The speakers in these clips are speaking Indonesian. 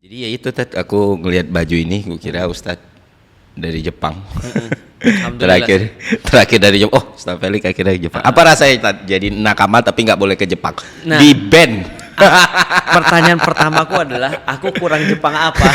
Jadi ya itu aku ngelihat baju ini, gue kira Ustadz dari Jepang. Alhamdulillah terakhir dari Jepang. Oh, Ustadz Felix akhirnya dari Jepang. Apa rasanya Tad? Jadi nakama tapi nggak boleh ke Jepang? Nah. Di ban. Pertanyaan pertamaku adalah aku kurang Jepang apa?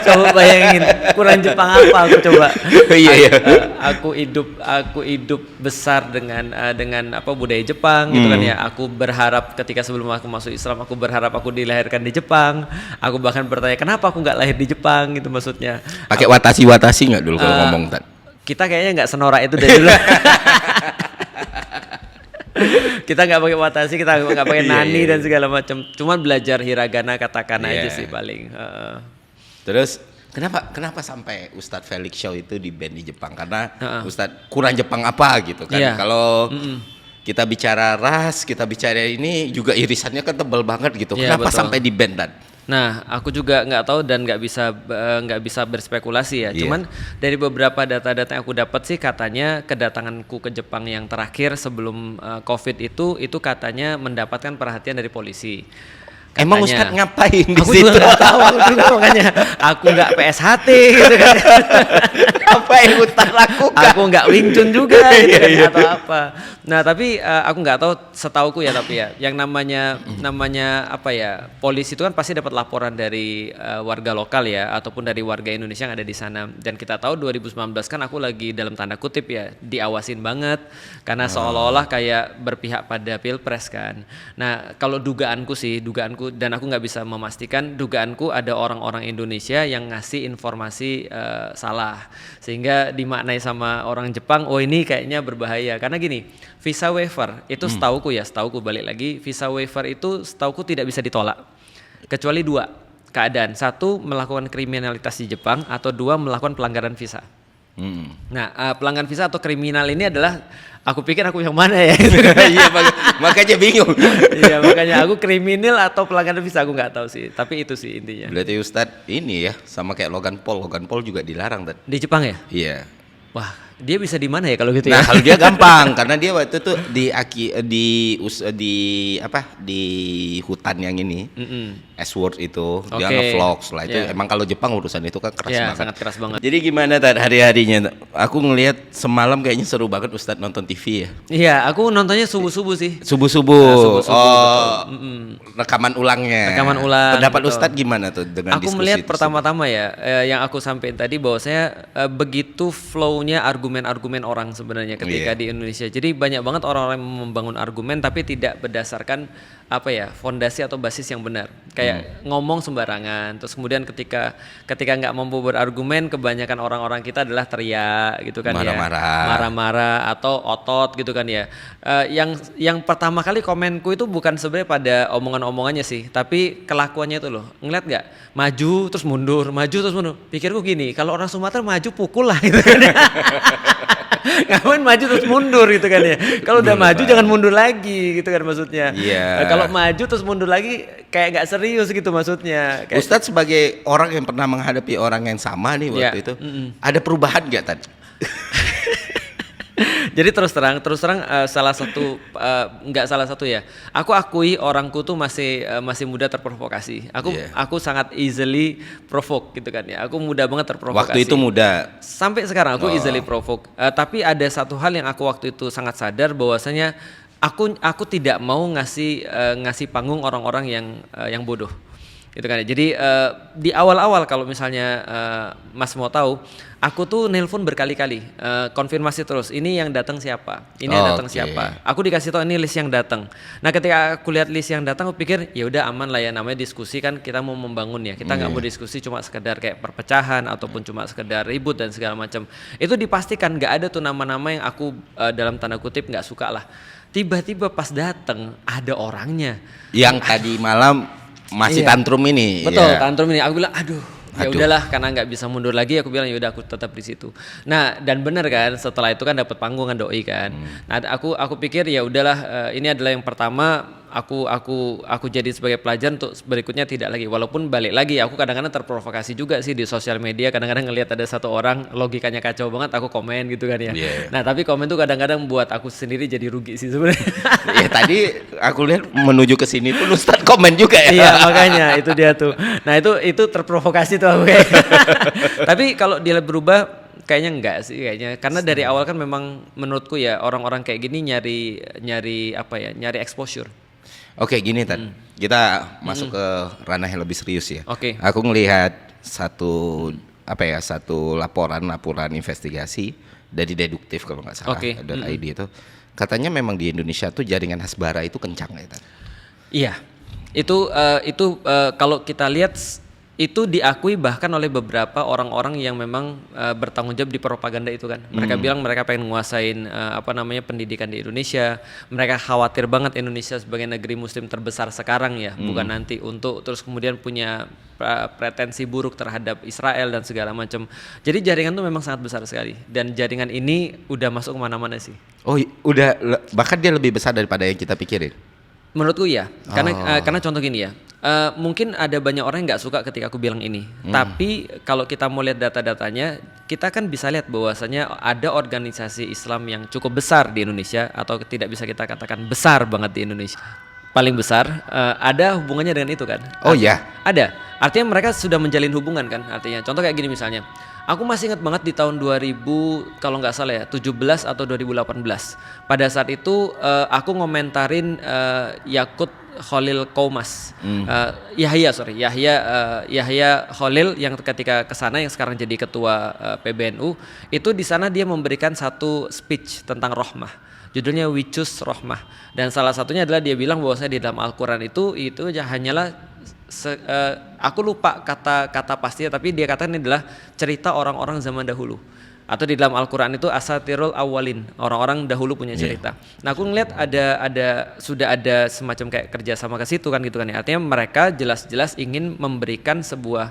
Coba bayangin, kurang Jepang apa aku coba? Iya. Aku hidup besar dengan apa budaya Jepang gitu kan ya. Aku berharap ketika sebelum aku masuk Islam aku berharap aku dilahirkan di Jepang. Aku bahkan bertanya kenapa aku nggak lahir di Jepang gitu maksudnya. Pakai watashi nggak dulu kalau ngomong Tad? Kita kayaknya nggak senorak itu dari dulu. Kita nggak pakai watashi, kita nggak pakai nani dan segala macam. Cuman belajar hiragana, katakana aja sih paling. Terus kenapa sampai Ustadz Felix Show itu di band di Jepang? Karena Ustadz kurang Jepang apa gitu kan? Kalau kita bicara ras, kita bicara ini juga irisannya kan tebal banget gitu. Kenapa sampai di band Tad? Nah, aku juga nggak tahu dan nggak bisa berspekulasi ya. Cuman dari beberapa data-data yang aku dapat sih katanya kedatanganku ke Jepang yang terakhir sebelum COVID itu katanya mendapatkan perhatian dari polisi. Katanya, emang Ustadz ngapain di aku situ? Juga nggak tahu, aku juga makanya aku nggak PSHT gitu kan. Apa yang Ustadz lakukan? Aku nggak Wing Chun juga gitu kan, atau apa. Nah tapi aku nggak tahu, setauku ya tapi ya yang namanya apa ya, polisi itu kan pasti dapat laporan dari warga lokal ya ataupun dari warga Indonesia yang ada di sana. Dan kita tahu 2019 kan aku lagi dalam tanda kutip ya diawasin banget karena seolah-olah kayak berpihak pada pilpres kan. Nah kalau dugaanku dan aku nggak bisa memastikan, dugaanku ada orang-orang Indonesia yang ngasih informasi salah sehingga dimaknai sama orang Jepang, oh ini kayaknya berbahaya karena gini. Visa waiver itu setauku balik lagi, visa waiver itu setauku tidak bisa ditolak kecuali dua keadaan, satu melakukan kriminalitas di Jepang atau dua melakukan pelanggaran visa. Nah pelanggaran visa atau kriminal ini adalah aku pikir aku yang mana ya? Iya makanya bingung. Iya makanya aku kriminal atau pelanggaran visa aku nggak tahu sih, tapi itu sih intinya. Berarti Ustadz ini ya sama kayak Logan Paul juga dilarang Tad. Di Jepang ya? Iya. Wah, dia bisa di mana ya kalau gitu ya? Nah, kalau dia gampang karena dia waktu itu di hutan yang ini. Ashworth itu dia nge-vlog lah itu emang kalau Jepang urusan itu kan keras banget. Sangat keras banget. Jadi gimana Tad hari-harinya? Aku ngelihat semalam kayaknya seru banget Ustadz nonton TV ya. Iya, aku nontonnya subuh-subuh sih. Subuh-subuh. Rekaman ulangnya. Rekaman ulang. Pendapat Ustadz gimana tuh dengan aku diskusi? Melihat pertama-tama ya yang aku sampaikan tadi bahwasanya begitu flow-nya argumen-argumen orang sebenarnya ketika di Indonesia. Jadi banyak banget orang-orang yang membangun argumen tapi tidak berdasarkan fondasi atau basis yang benar. Kayak ngomong sembarangan. Terus kemudian ketika nggak mampu berargumen, kebanyakan orang-orang kita adalah teriak gitu kan, marah-marah atau otot gitu kan ya. Yang pertama kali komenku itu bukan sebenarnya pada omongan-omongannya sih, tapi kelakuannya itu loh. Ngeliat nggak? Maju terus mundur. Pikirku gini, kalau orang Sumatera maju pukul lah gitu kan. Ngapain maju terus mundur gitu kan ya. Kalau udah maju jangan mundur lagi gitu kan maksudnya. Kalau maju terus mundur lagi kayak nggak serius gitu maksudnya. Ustadz sebagai orang yang pernah menghadapi orang yang sama nih waktu itu, ada perubahan nggak Tad? Jadi terus terang salah satu ya. Aku akui orangku tuh masih mudah terprovokasi. Aku sangat easily provoke gitu kan ya. Aku mudah banget terprovokasi. Waktu itu muda. Sampai sekarang aku easily provoke. Tapi ada satu hal yang aku waktu itu sangat sadar bahwasanya aku tidak mau ngasih panggung orang-orang yang bodoh. Gitu kan ya. Jadi di awal-awal kalau misalnya Mas mau tahu, aku tuh nelpon berkali-kali, konfirmasi terus. Ini yang datang siapa? Ini yang datang siapa? Aku dikasih tahu ini list yang datang. Nah, ketika aku lihat list yang datang, aku pikir ya udah aman lah ya, namanya diskusi kan kita mau membangun ya. Kita nggak mau diskusi cuma sekedar kayak perpecahan ataupun cuma sekedar ribut dan segala macam. Itu dipastikan nggak ada tuh nama-nama yang aku dalam tanda kutip nggak suka lah. Tiba-tiba pas datang ada orangnya. Yang tadi malam masih tantrum ini. Betul, tantrum ini. Aku bilang, aduh, ya udahlah karena nggak bisa mundur lagi. Aku bilang ya udah aku tetap di situ. Nah, dan benar kan, setelah itu kan dapat panggungan doi kan. Nah, aku pikir ya udahlah, ini adalah yang pertama aku jadi sebagai pelajar untuk berikutnya tidak lagi. Walaupun balik lagi aku kadang-kadang terprovokasi juga sih di sosial media, kadang-kadang ngelihat ada satu orang logikanya kacau banget, aku komen gitu kan ya. Nah tapi komen tuh kadang-kadang buat aku sendiri jadi rugi sih sebenarnya. Ya tadi aku lihat menuju ke sini pun Ustadz komen juga ya. Iya makanya itu dia tuh. Nah itu terprovokasi tuh aku kayak. Tapi kalau dia berubah kayaknya enggak sih kayaknya, karena dari awal kan memang menurutku ya orang-orang kayak gini nyari exposure. Oke gini Tan, kita masuk ke ranah yang lebih serius ya. Oke. Aku ngelihat satu laporan investigasi dari Deduktif kalau nggak salah, .id itu katanya memang di Indonesia tuh jaringan hasbara itu kencang ya Tan. Iya, itu kalau kita lihat itu diakui bahkan oleh beberapa orang-orang yang memang bertanggung jawab di propaganda itu kan. Mereka bilang mereka pengen nguasain pendidikan di Indonesia. Mereka khawatir banget Indonesia sebagai negeri muslim terbesar sekarang ya, bukan nanti, untuk terus kemudian punya pretensi buruk terhadap Israel dan segala macam. Jadi jaringan itu memang sangat besar sekali, dan jaringan ini udah masuk kemana-mana sih. Oh, udah bahkan dia lebih besar daripada yang kita pikirin. Menurutku ya, karena contoh gini ya. Mungkin ada banyak orang yang nggak suka ketika aku bilang ini, tapi kalau kita mau lihat data-datanya, kita kan bisa lihat bahwasanya ada organisasi Islam yang cukup besar di Indonesia, atau tidak bisa kita katakan besar banget di Indonesia, paling besar, ada hubungannya dengan itu kan? Oh ya? Ada, artinya mereka sudah menjalin hubungan kan, artinya contoh kayak gini misalnya. Aku masih ingat banget di tahun 2000 kalau nggak salah ya 17 atau 2018. Pada saat itu aku ngomentarin Yakut Khalil Qoumas, Yahya Khalil yang ketika kesana, yang sekarang jadi ketua PBNU, itu di sana dia memberikan satu speech tentang rahmah, judulnya We Choose Rahmah, dan salah satunya adalah dia bilang bahwasanya di dalam Al-Quran itu hanyalah aku lupa kata pastinya, tapi dia katakan ini adalah cerita orang-orang zaman dahulu, atau di dalam Al-Quran itu asatirul awalin, orang-orang dahulu punya cerita. Nah aku ngeliat sudah ada semacam kayak kerjasama ke situ kan gitu kan ya, artinya mereka jelas-jelas ingin memberikan sebuah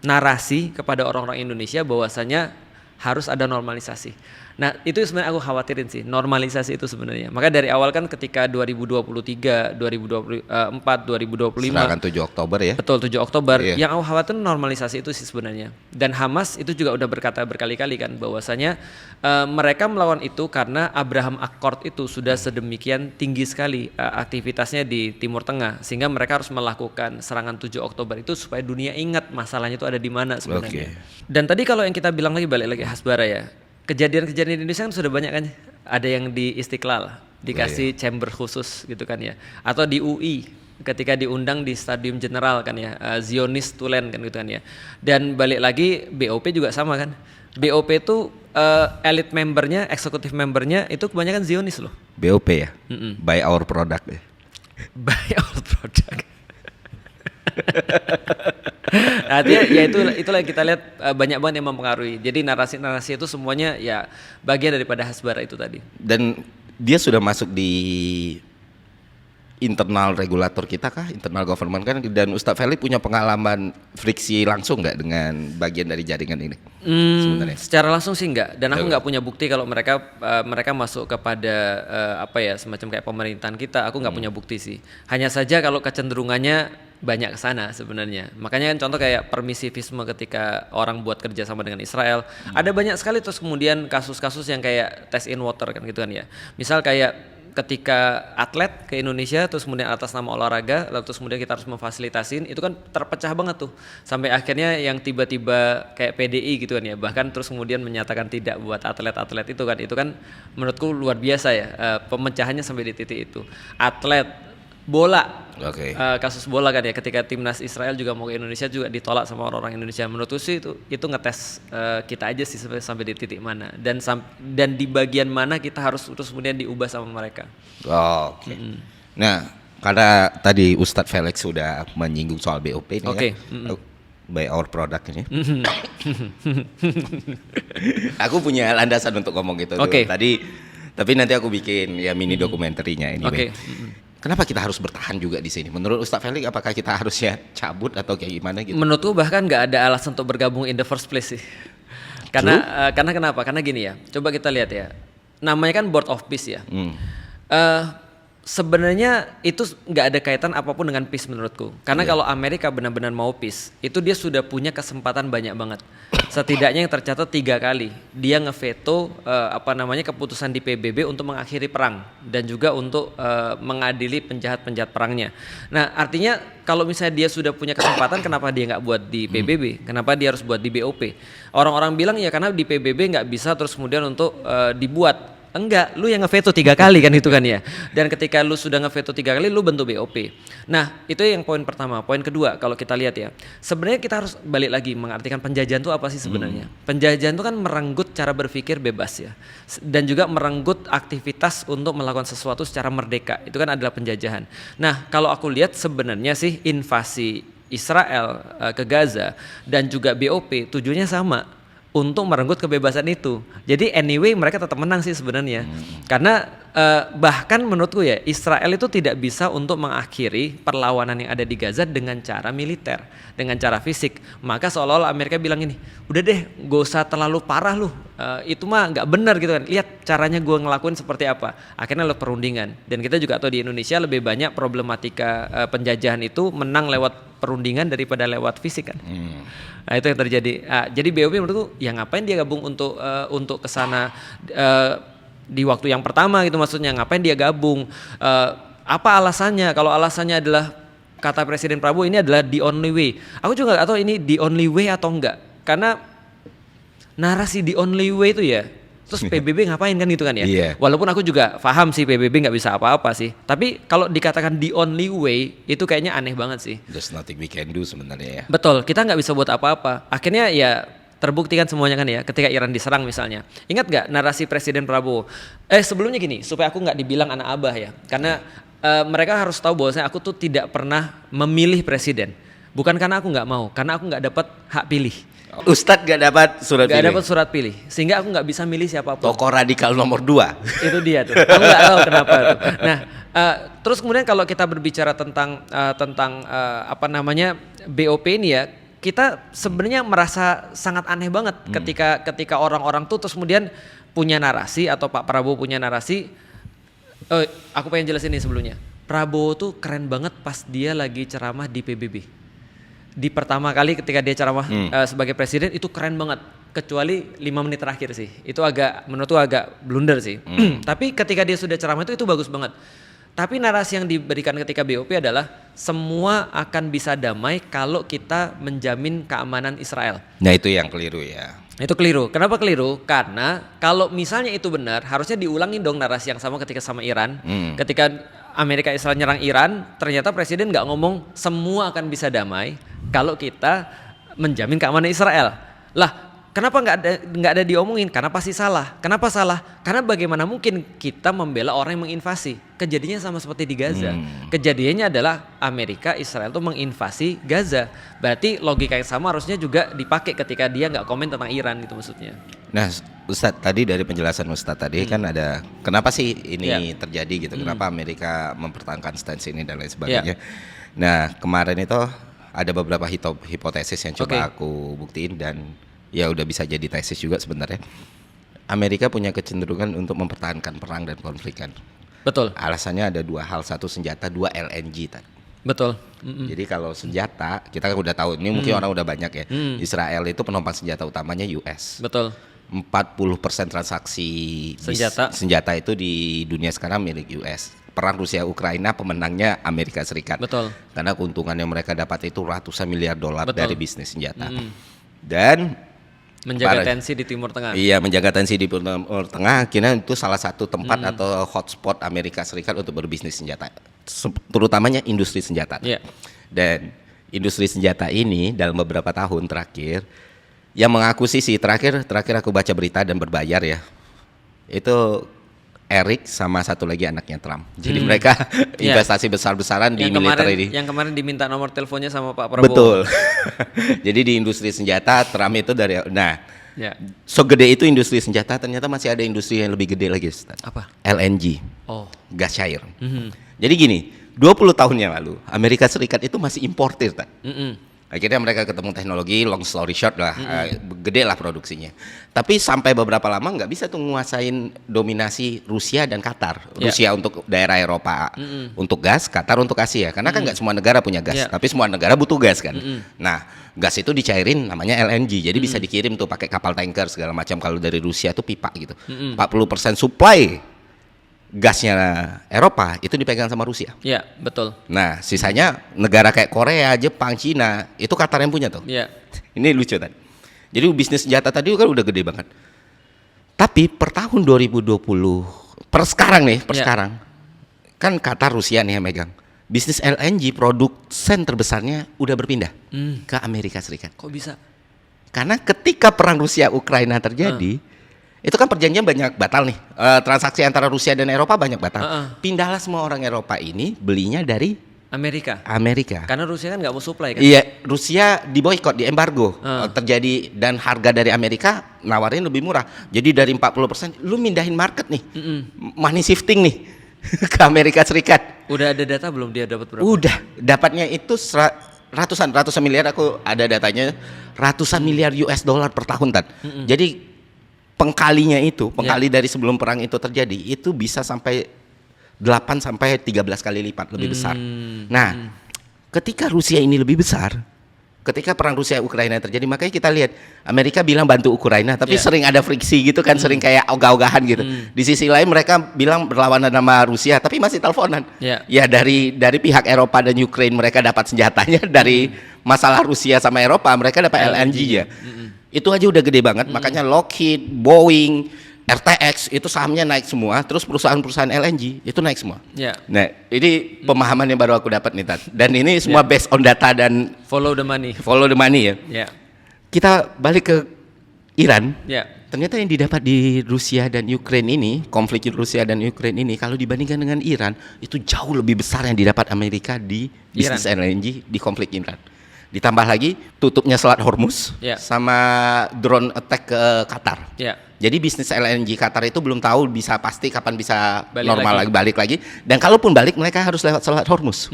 narasi kepada orang-orang Indonesia bahwasanya harus ada normalisasi. Nah itu sebenarnya aku khawatirin sih, normalisasi itu sebenarnya. Maka dari awal kan ketika 2023, 2024, 2025 serangan 7 Oktober ya. Betul, 7 Oktober, yang aku khawatir normalisasi itu sih sebenarnya. Dan Hamas itu juga udah berkata berkali-kali kan bahwasanya mereka melawan itu karena Abraham Accord itu sudah sedemikian tinggi sekali aktivitasnya di Timur Tengah, sehingga mereka harus melakukan serangan 7 Oktober itu supaya dunia ingat masalahnya itu ada di mana sebenarnya. Dan tadi kalau yang kita bilang lagi, balik lagi hasbara ya, kejadian-kejadian di Indonesia kan sudah banyak kan, ada yang di Istiqlal dikasih chamber khusus gitu kan ya, atau di UI ketika diundang di Stadium General kan ya, Zionis Tulen kan gitu kan ya. Dan balik lagi BOP juga sama kan, BOP itu elite membernya, eksekutif membernya itu kebanyakan Zionis loh. BOP ya, buy our product ya. Buy our product. Artinya ya itulah yang kita lihat, banyak banget yang mempengaruhi. Jadi narasi itu semuanya ya bagian daripada hasbara itu tadi. Dan dia sudah masuk di internal regulator kita kah, internal government kan, dan Ustadz Felix punya pengalaman friksi langsung nggak dengan bagian dari jaringan ini? Sebenarnya secara langsung sih enggak, dan aku nggak punya bukti kalau mereka masuk kepada semacam kayak pemerintahan kita. Aku nggak punya bukti sih, hanya saja kalau kecenderungannya banyak ke sana sebenarnya. Makanya kan contoh kayak permisivisme ketika orang buat kerja sama dengan Israel, ada banyak sekali. Terus kemudian kasus-kasus yang kayak test in water kan gitu kan ya. Misal kayak ketika atlet ke Indonesia terus kemudian atas nama olahraga, lalu terus kemudian kita harus memfasilitasin, itu kan terpecah banget tuh, sampai akhirnya yang tiba-tiba kayak PDI gitu kan ya, bahkan terus kemudian menyatakan tidak buat atlet-atlet itu kan menurutku luar biasa ya, pemecahannya sampai di titik itu. Atlet bola, kasus bola kan ya, ketika timnas Israel juga mau ke Indonesia juga ditolak sama orang-orang Indonesia. Menurutku sih itu ngetes kita aja sih sampai di titik mana, dan di bagian mana kita harus terus kemudian diubah sama mereka. Nah karena tadi Ustadz Felix sudah menyinggung soal BOP ini ya, buy our product ini. Aku punya landasan untuk ngomong gitu tadi, tapi nanti aku bikin ya mini dokumenterinya ini. Kenapa kita harus bertahan juga di sini? Menurut Ustadz Felix, apakah kita harusnya cabut atau kayak gimana gitu? Menurutku bahkan nggak ada alasan untuk bergabung in the first place sih. Karena kenapa? Karena gini ya. Coba kita lihat ya. Namanya kan Board of Peace ya. Sebenarnya itu nggak ada kaitan apapun dengan peace menurutku. Karena kalau Amerika benar-benar mau peace, itu dia sudah punya kesempatan banyak banget. Setidaknya yang tercatat 3 kali dia ngeveto keputusan di PBB untuk mengakhiri perang dan juga untuk mengadili penjahat-penjahat perangnya. Nah, artinya kalau misalnya dia sudah punya kesempatan, kenapa dia nggak buat di PBB? Kenapa dia harus buat di BOP? Orang-orang bilang ya karena di PBB nggak bisa terus kemudian untuk dibuat. Enggak, lu yang ngeveto 3 kali kan itu kan ya. Dan ketika lu sudah ngeveto 3 kali, lu bentuk BOP. Nah, itu yang poin pertama. Poin kedua, kalau kita lihat ya, sebenarnya kita harus balik lagi mengartikan penjajahan itu apa sih sebenarnya. Penjajahan itu kan merenggut cara berpikir bebas ya. Dan juga merenggut aktivitas untuk melakukan sesuatu secara merdeka. Itu kan adalah penjajahan. Nah, kalau aku lihat sebenarnya sih invasi Israel ke Gaza dan juga BOP tujuannya sama, untuk merenggut kebebasan itu. Jadi anyway mereka tetap menang sih sebenarnya. Karena bahkan menurutku ya Israel itu tidak bisa untuk mengakhiri perlawanan yang ada di Gaza dengan cara militer, dengan cara fisik. Maka seolah-olah Amerika bilang ini, udah deh gak usah terlalu parah lu, itu mah gak benar gitu kan. Lihat caranya gue ngelakuin seperti apa. Akhirnya lewat perundingan. Dan kita juga tahu di Indonesia lebih banyak problematika penjajahan itu menang lewat perundingan daripada lewat fisik kan. Nah itu yang terjadi. Jadi BOP menurutku ya ngapain dia gabung untuk kesana di waktu yang pertama gitu, maksudnya ngapain dia gabung, apa alasannya? Kalau alasannya adalah kata Presiden Prabowo ini adalah the only way, aku juga nggak tahu ini the only way atau enggak, karena narasi the only way itu ya terus PBB ngapain kan gitu kan ya. Walaupun aku juga paham sih PBB nggak bisa apa-apa sih, tapi kalau dikatakan the only way itu kayaknya aneh banget sih. There's nothing we can do sebenarnya ya. Betul, kita nggak bisa buat apa-apa. Akhirnya ya terbukti kan semuanya kan ya, ketika Iran diserang misalnya. Ingat nggak narasi Presiden Prabowo? Sebelumnya gini, supaya aku nggak dibilang anak abah ya, karena mereka harus tahu bahwasanya aku tuh tidak pernah memilih presiden. Bukan karena aku nggak mau, karena aku nggak dapat hak pilih. Ustadz gak dapat surat pilih? Gak dapat surat pilih, sehingga aku nggak bisa milih siapapun. Tokoh radikal nomor 2. Itu dia tuh, aku nggak tahu kenapa tuh. Nah, terus kemudian kalau kita berbicara tentang BOP ini ya, kita sebenarnya merasa sangat aneh banget ketika orang-orang tuh terus kemudian punya narasi atau Pak Prabowo punya narasi. Aku pengen jelasin ini sebelumnya. Prabowo tuh keren banget pas dia lagi ceramah di PBB. Di pertama kali ketika dia ceramah sebagai presiden itu keren banget, kecuali 5 menit terakhir sih. Itu menurutku agak blunder sih. Tapi ketika dia sudah ceramah itu bagus banget. Tapi narasi yang diberikan ketika BOP adalah semua akan bisa damai kalau kita menjamin keamanan Israel. Nah itu yang keliru ya. Itu keliru. Kenapa keliru? Karena kalau misalnya itu benar, harusnya diulangin dong narasi yang sama ketika sama Iran. Ketika Amerika Israel nyerang Iran, ternyata presiden nggak ngomong semua akan bisa damai kalau kita menjamin keamanan Israel. Lah, kenapa nggak ada diomongin? Karena pasti salah. Kenapa salah? Karena bagaimana mungkin kita membela orang yang menginvasi? Kejadiannya sama seperti di Gaza. Kejadiannya adalah Amerika Israel tuh menginvasi Gaza. Berarti logika yang sama harusnya juga dipakai ketika dia nggak komen tentang Iran gitu maksudnya. Nah, Ustadz tadi dari penjelasan Ustadz tadi kan ada kenapa sih ini terjadi gitu? Kenapa Amerika mempertahankan stance ini dan lain sebagainya? Nah, kemarin itu ada beberapa hipotesis yang coba aku buktiin dan ya udah bisa jadi tesis juga sebenarnya. Amerika punya kecenderungan untuk mempertahankan perang dan konflik kan. Betul. Alasannya ada 2 hal, 1 senjata, 2 LNG tadi. Betul. Jadi kalau senjata kita kan udah tahu ini mungkin orang udah banyak ya. Israel itu penumpang senjata utamanya US. Betul. 40% transaksi senjata itu di dunia sekarang milik US. Perang Rusia Ukraina pemenangnya Amerika Serikat. Betul. Karena keuntungan yang mereka dapat itu ratusan miliar dolar dari bisnis senjata. Dan menjaga tensi di Timur Tengah. Iya, menjaga tensi di Timur Tengah. Akhirnya itu salah satu tempat atau hotspot Amerika Serikat untuk berbisnis senjata, terutamanya industri senjata. Dan industri senjata ini dalam beberapa tahun terakhir yang mengakuisisi terakhir aku baca berita dan berbayar ya, itu Eric sama satu lagi anaknya Trump. Jadi mereka investasi besar-besaran di militer ini. Yang kemarin diminta nomor teleponnya sama Pak Prabowo. Betul. Jadi di industri senjata Trump itu segede itu industri senjata, ternyata masih ada industri yang lebih gede lagi, Ustaz. Apa? LNG. Gas cair. Jadi gini, 20 tahun yang lalu Amerika Serikat itu masih importir, Akhirnya mereka ketemu teknologi, long story short lah, gede lah produksinya. Tapi sampai beberapa lama nggak bisa tuh nguasain dominasi Rusia dan Qatar. Rusia untuk daerah Eropa untuk gas, Qatar untuk Asia. Karena kan nggak semua negara punya gas, tapi semua negara butuh gas kan. Nah, gas itu dicairin namanya LNG, jadi bisa dikirim tuh pakai kapal tanker segala macam. Kalau dari Rusia tuh pipa gitu. 40% supply gasnya Eropa itu dipegang sama Rusia. Iya, betul. Nah, sisanya negara kayak Korea, Jepang, Cina, itu Qatar yang punya tuh. Iya. Ini lucu tadi. Jadi bisnis senjata tadi kan udah gede banget. Tapi per tahun 2020, per sekarang, kan Qatar Rusia nih yang megang. Bisnis LNG produsen terbesarnya udah berpindah ke Amerika Serikat. Kok bisa? Karena ketika perang Rusia Ukraina terjadi, itu kan perjanjian banyak batal nih, transaksi antara Rusia dan Eropa banyak batal. Pindahlah semua orang Eropa ini belinya dari Amerika. Karena Rusia kan nggak mau supply kan? Iya, Rusia diboikot, diembargo terjadi, dan harga dari Amerika nawarin lebih murah. Jadi dari 40%, lu mindahin market nih, money shifting nih ke Amerika Serikat. Udah ada data belum dia dapat berapa? Udah, dapatnya itu ratusan miliar, aku ada datanya, ratusan miliar US dollar per tahun Tan. Jadi pengkali dari sebelum perang itu terjadi itu bisa sampai 8 sampai 13 kali lipat lebih besar. Nah, ketika Rusia ini lebih besar, ketika perang Rusia Ukraina terjadi, makanya kita lihat Amerika bilang bantu Ukraina, tapi sering ada friksi gitu kan, sering kayak ogah-ogahan gitu. Di sisi lain mereka bilang berlawanan sama Rusia, tapi masih teleponan. Ya dari pihak Eropa dan Ukraina mereka dapat senjatanya, dari masalah Rusia sama Eropa mereka dapat LNG ya. Itu aja udah gede banget, makanya Lockheed, Boeing, RTX itu sahamnya naik semua, terus perusahaan-perusahaan LNG itu naik semua. Nah, ini pemahaman yang baru aku dapat nih Tat. Dan ini semua based on data dan follow the money ya. Kita balik ke Iran. Ternyata yang didapat di Rusia dan Ukraina ini, konflik Rusia dan Ukraina ini, kalau dibandingkan dengan Iran, itu jauh lebih besar yang didapat Amerika di bisnis LNG di konflik Iran. Ditambah lagi tutupnya Selat Hormuz sama drone attack ke Qatar. Jadi bisnis LNG Qatar itu belum tahu bisa pasti kapan bisa balik lagi. Dan kalaupun balik mereka harus lewat Selat Hormuz.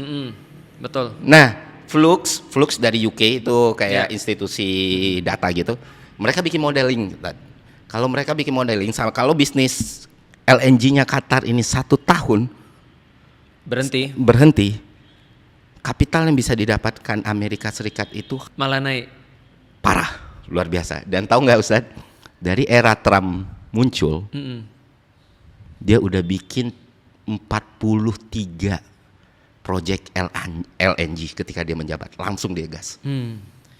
Betul. Nah, Flux dari UK itu kayak institusi data gitu. Mereka bikin modeling. Kalau mereka bikin modeling, sama kalau bisnis LNG-nya Qatar ini 1 tahun berhenti. Kapital yang bisa didapatkan Amerika Serikat itu malah naik. Parah, luar biasa. Dan tahu nggak Ustadz, dari era Trump muncul, dia udah bikin 43 proyek LNG ketika dia menjabat, langsung dia gas.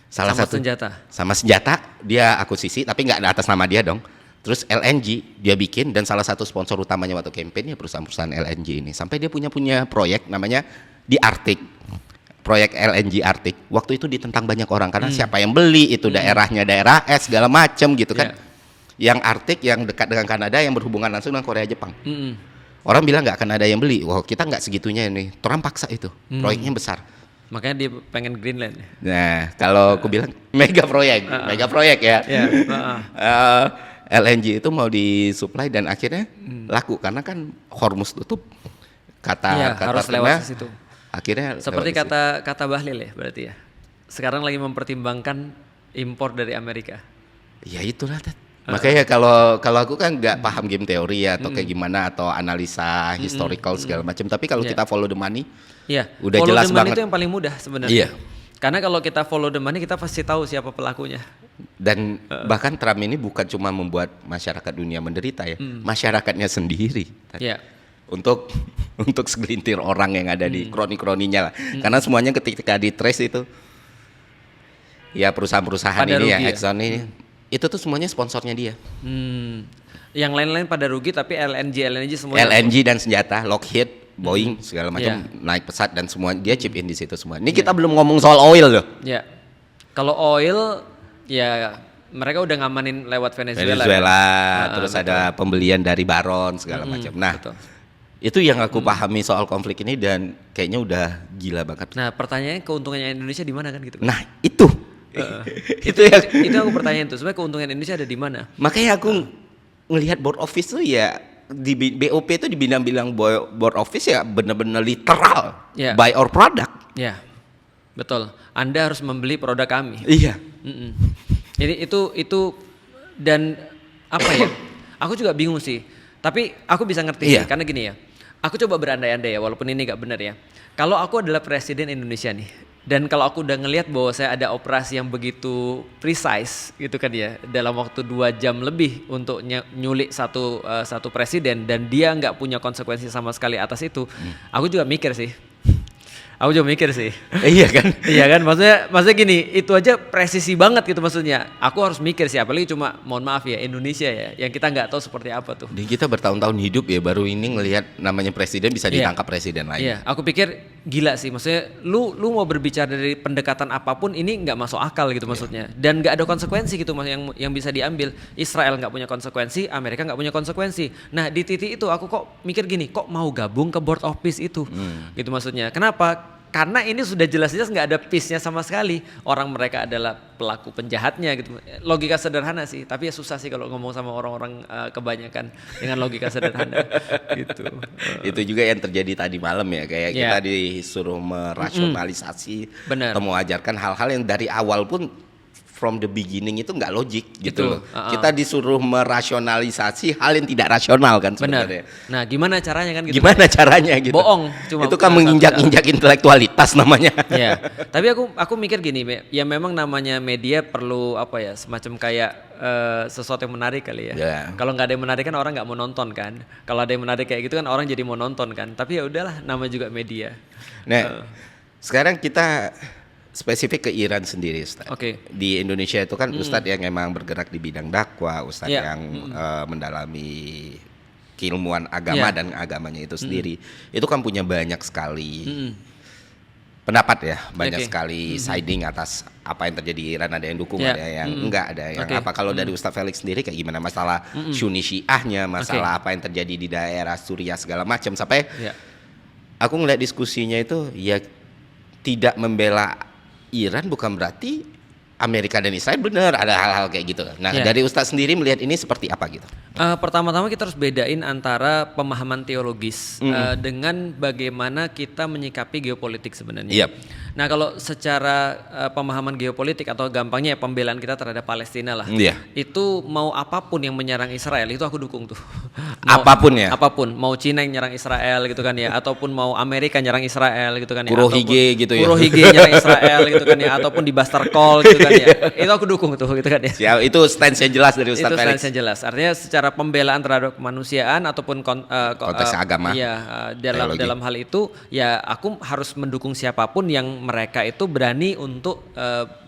Salah satu sama senjata dia akuisisi, tapi nggak ada atas nama dia dong. Terus LNG dia bikin, dan salah satu sponsor utamanya waktu kampanye perusahaan-perusahaan LNG ini. Sampai dia punya proyek namanya di Arctic, proyek LNG Arctic. Waktu itu ditentang banyak orang karena siapa yang beli, itu daerahnya daerah es segala macam gitu kan. Yang Arctic yang dekat dengan Kanada, yang berhubungan langsung dengan Korea Jepang. Orang bilang nggak akan ada yang beli. Wah, kita nggak segitunya ini. Trump paksa itu, proyeknya besar. Makanya dia pengen Greenland. Nah, kalau aku bilang mega proyek ya. LNG itu mau disuplai dan akhirnya laku karena kan Hormuz tutup. Kata harus lewat situ. Akhirnya seperti kata Bahlil ya berarti ya. Sekarang lagi mempertimbangkan impor dari Amerika. Ya itulah. Makanya kalau aku kan nggak paham game teori ya, atau kayak gimana, atau analisa historical segala macam. Tapi kalau kita follow the money, udah follow jelas the money banget. itu yang paling mudah sebenarnya. Karena kalau kita follow the money, kita pasti tahu siapa pelakunya. Dan bahkan Trump ini bukan cuma membuat masyarakat dunia menderita ya, masyarakatnya sendiri. Untuk segelintir orang yang ada di kroni-kroninya lah. Karena semuanya ketika di trace itu, ya perusahaan-perusahaan ini ya, Exxon ini, itu tuh semuanya sponsornya dia. Yang lain-lain pada rugi, tapi LNG semua. LNG dan senjata, Lockheed, Boeing segala macam naik pesat dan semua dia chip in di situ semua. Ini kita belum ngomong soal oil loh. Kalau oil ya mereka udah ngamanin lewat Venezuela. Terus ada pembelian dari Baron segala macam. Nah, itu yang aku pahami soal konflik ini, dan kayaknya udah gila banget. Nah, pertanyaannya keuntungannya Indonesia di mana kan gitu? Nah, itu itu aku pertanyaan tuh, sebenarnya keuntungan Indonesia ada di mana? Makanya aku ngelihat board office tuh ya, di BOP itu dibilang board office ya benar-benar literal buy our product. Betul. Anda harus membeli produk kami. Iya. Jadi itu dan apa ya? Aku juga bingung sih. Tapi aku bisa ngerti sih, karena gini ya. Aku coba berandai-andai ya, walaupun ini nggak benar ya. Kalau aku adalah presiden Indonesia nih, dan kalau aku udah ngelihat bahwa saya ada operasi yang begitu precise gitu kan ya, dalam waktu 2 jam lebih untuk nyulik satu presiden, dan dia nggak punya konsekuensi sama sekali atas itu, aku juga mikir sih. Iya kan? Iya kan, maksudnya gini, itu aja presisi banget gitu maksudnya. Aku harus mikir sih, apalagi cuma mohon maaf ya Indonesia ya, yang kita nggak tahu seperti apa tuh. Dan kita bertahun-tahun hidup ya, baru ini ngelihat namanya presiden bisa ditangkap presiden lain. Iya, aku pikir gila sih, maksudnya lu mau berbicara dari pendekatan apapun ini nggak masuk akal gitu maksudnya, dan nggak ada konsekuensi gitu yang bisa diambil. Israel nggak punya konsekuensi, Amerika nggak punya konsekuensi. Nah di titik itu aku kok mikir gini, kok mau gabung ke board of peace itu, gitu maksudnya. Kenapa? Karena ini sudah jelas-jelas nggak ada peace-nya sama sekali. Orang mereka adalah pelaku penjahatnya gitu. Logika sederhana sih, tapi ya susah sih kalau ngomong sama orang-orang kebanyakan dengan logika sederhana gitu. Itu juga yang terjadi tadi malam ya, kayak kita disuruh merasionalisasi atau mengajarkan hal-hal yang dari awal pun from the beginning itu nggak logik gitu loh. Kita disuruh merasionalisasi hal yang tidak rasional kan sebenarnya. Nah, gimana caranya kan gitu. Gimana caranya gitu. Bohong cuma itu kan menginjak-injak intelektualitas namanya. Ya. Tapi aku mikir gini, ya memang namanya media perlu apa ya, semacam kayak sesuatu yang menarik kali ya. Kalau nggak ada yang menarik kan orang nggak mau nonton kan. Kalau ada yang menarik kayak gitu kan orang jadi mau nonton kan. Tapi ya udahlah, nama juga media. Nah, sekarang kita spesifik ke Iran sendiri, Ustadz. Di Indonesia itu kan Ustadz yang emang bergerak di bidang dakwah, Ustadz yang mendalami keilmuan agama dan agamanya itu sendiri. Itu kan punya banyak sekali pendapat ya, banyak sekali siding atas apa yang terjadi di Iran. Ada yang dukung, ada yang enggak, ada yang apa. Kalau dari Ustadz Felix sendiri kayak gimana masalah Sunni Syiahnya, masalah apa yang terjadi di daerah Suriah segala macam, sampai aku ngeliat diskusinya itu ya tidak membela Iran bukan berarti Amerika dan Israel benar, ada hal-hal kayak gitu. Nah, dari Ustadz sendiri melihat ini seperti apa gitu? Pertama-tama kita harus bedain antara pemahaman teologis dengan bagaimana kita menyikapi geopolitik sebenarnya. Nah, kalau secara pemahaman geopolitik atau gampangnya ya pembelaan kita terhadap Palestina lah. Itu mau apapun yang menyerang Israel itu aku dukung tuh. Apapun, mau Cina yang nyerang Israel gitu kan ya, ataupun mau Amerika nyerang Israel gitu kan ya, Kurohige gitu ya. Kurohige nyerang Israel gitu kan ya, ataupun di Bastard Call gitu kan ya. Itu aku dukung tuh gitu kan ya. Itu stance yang jelas dari Ustadz Felix. Itu stance yang jelas. Artinya secara pembelaan terhadap kemanusiaan ataupun konteks agama. Dalam hal itu ya aku harus mendukung siapapun yang mereka itu berani untuk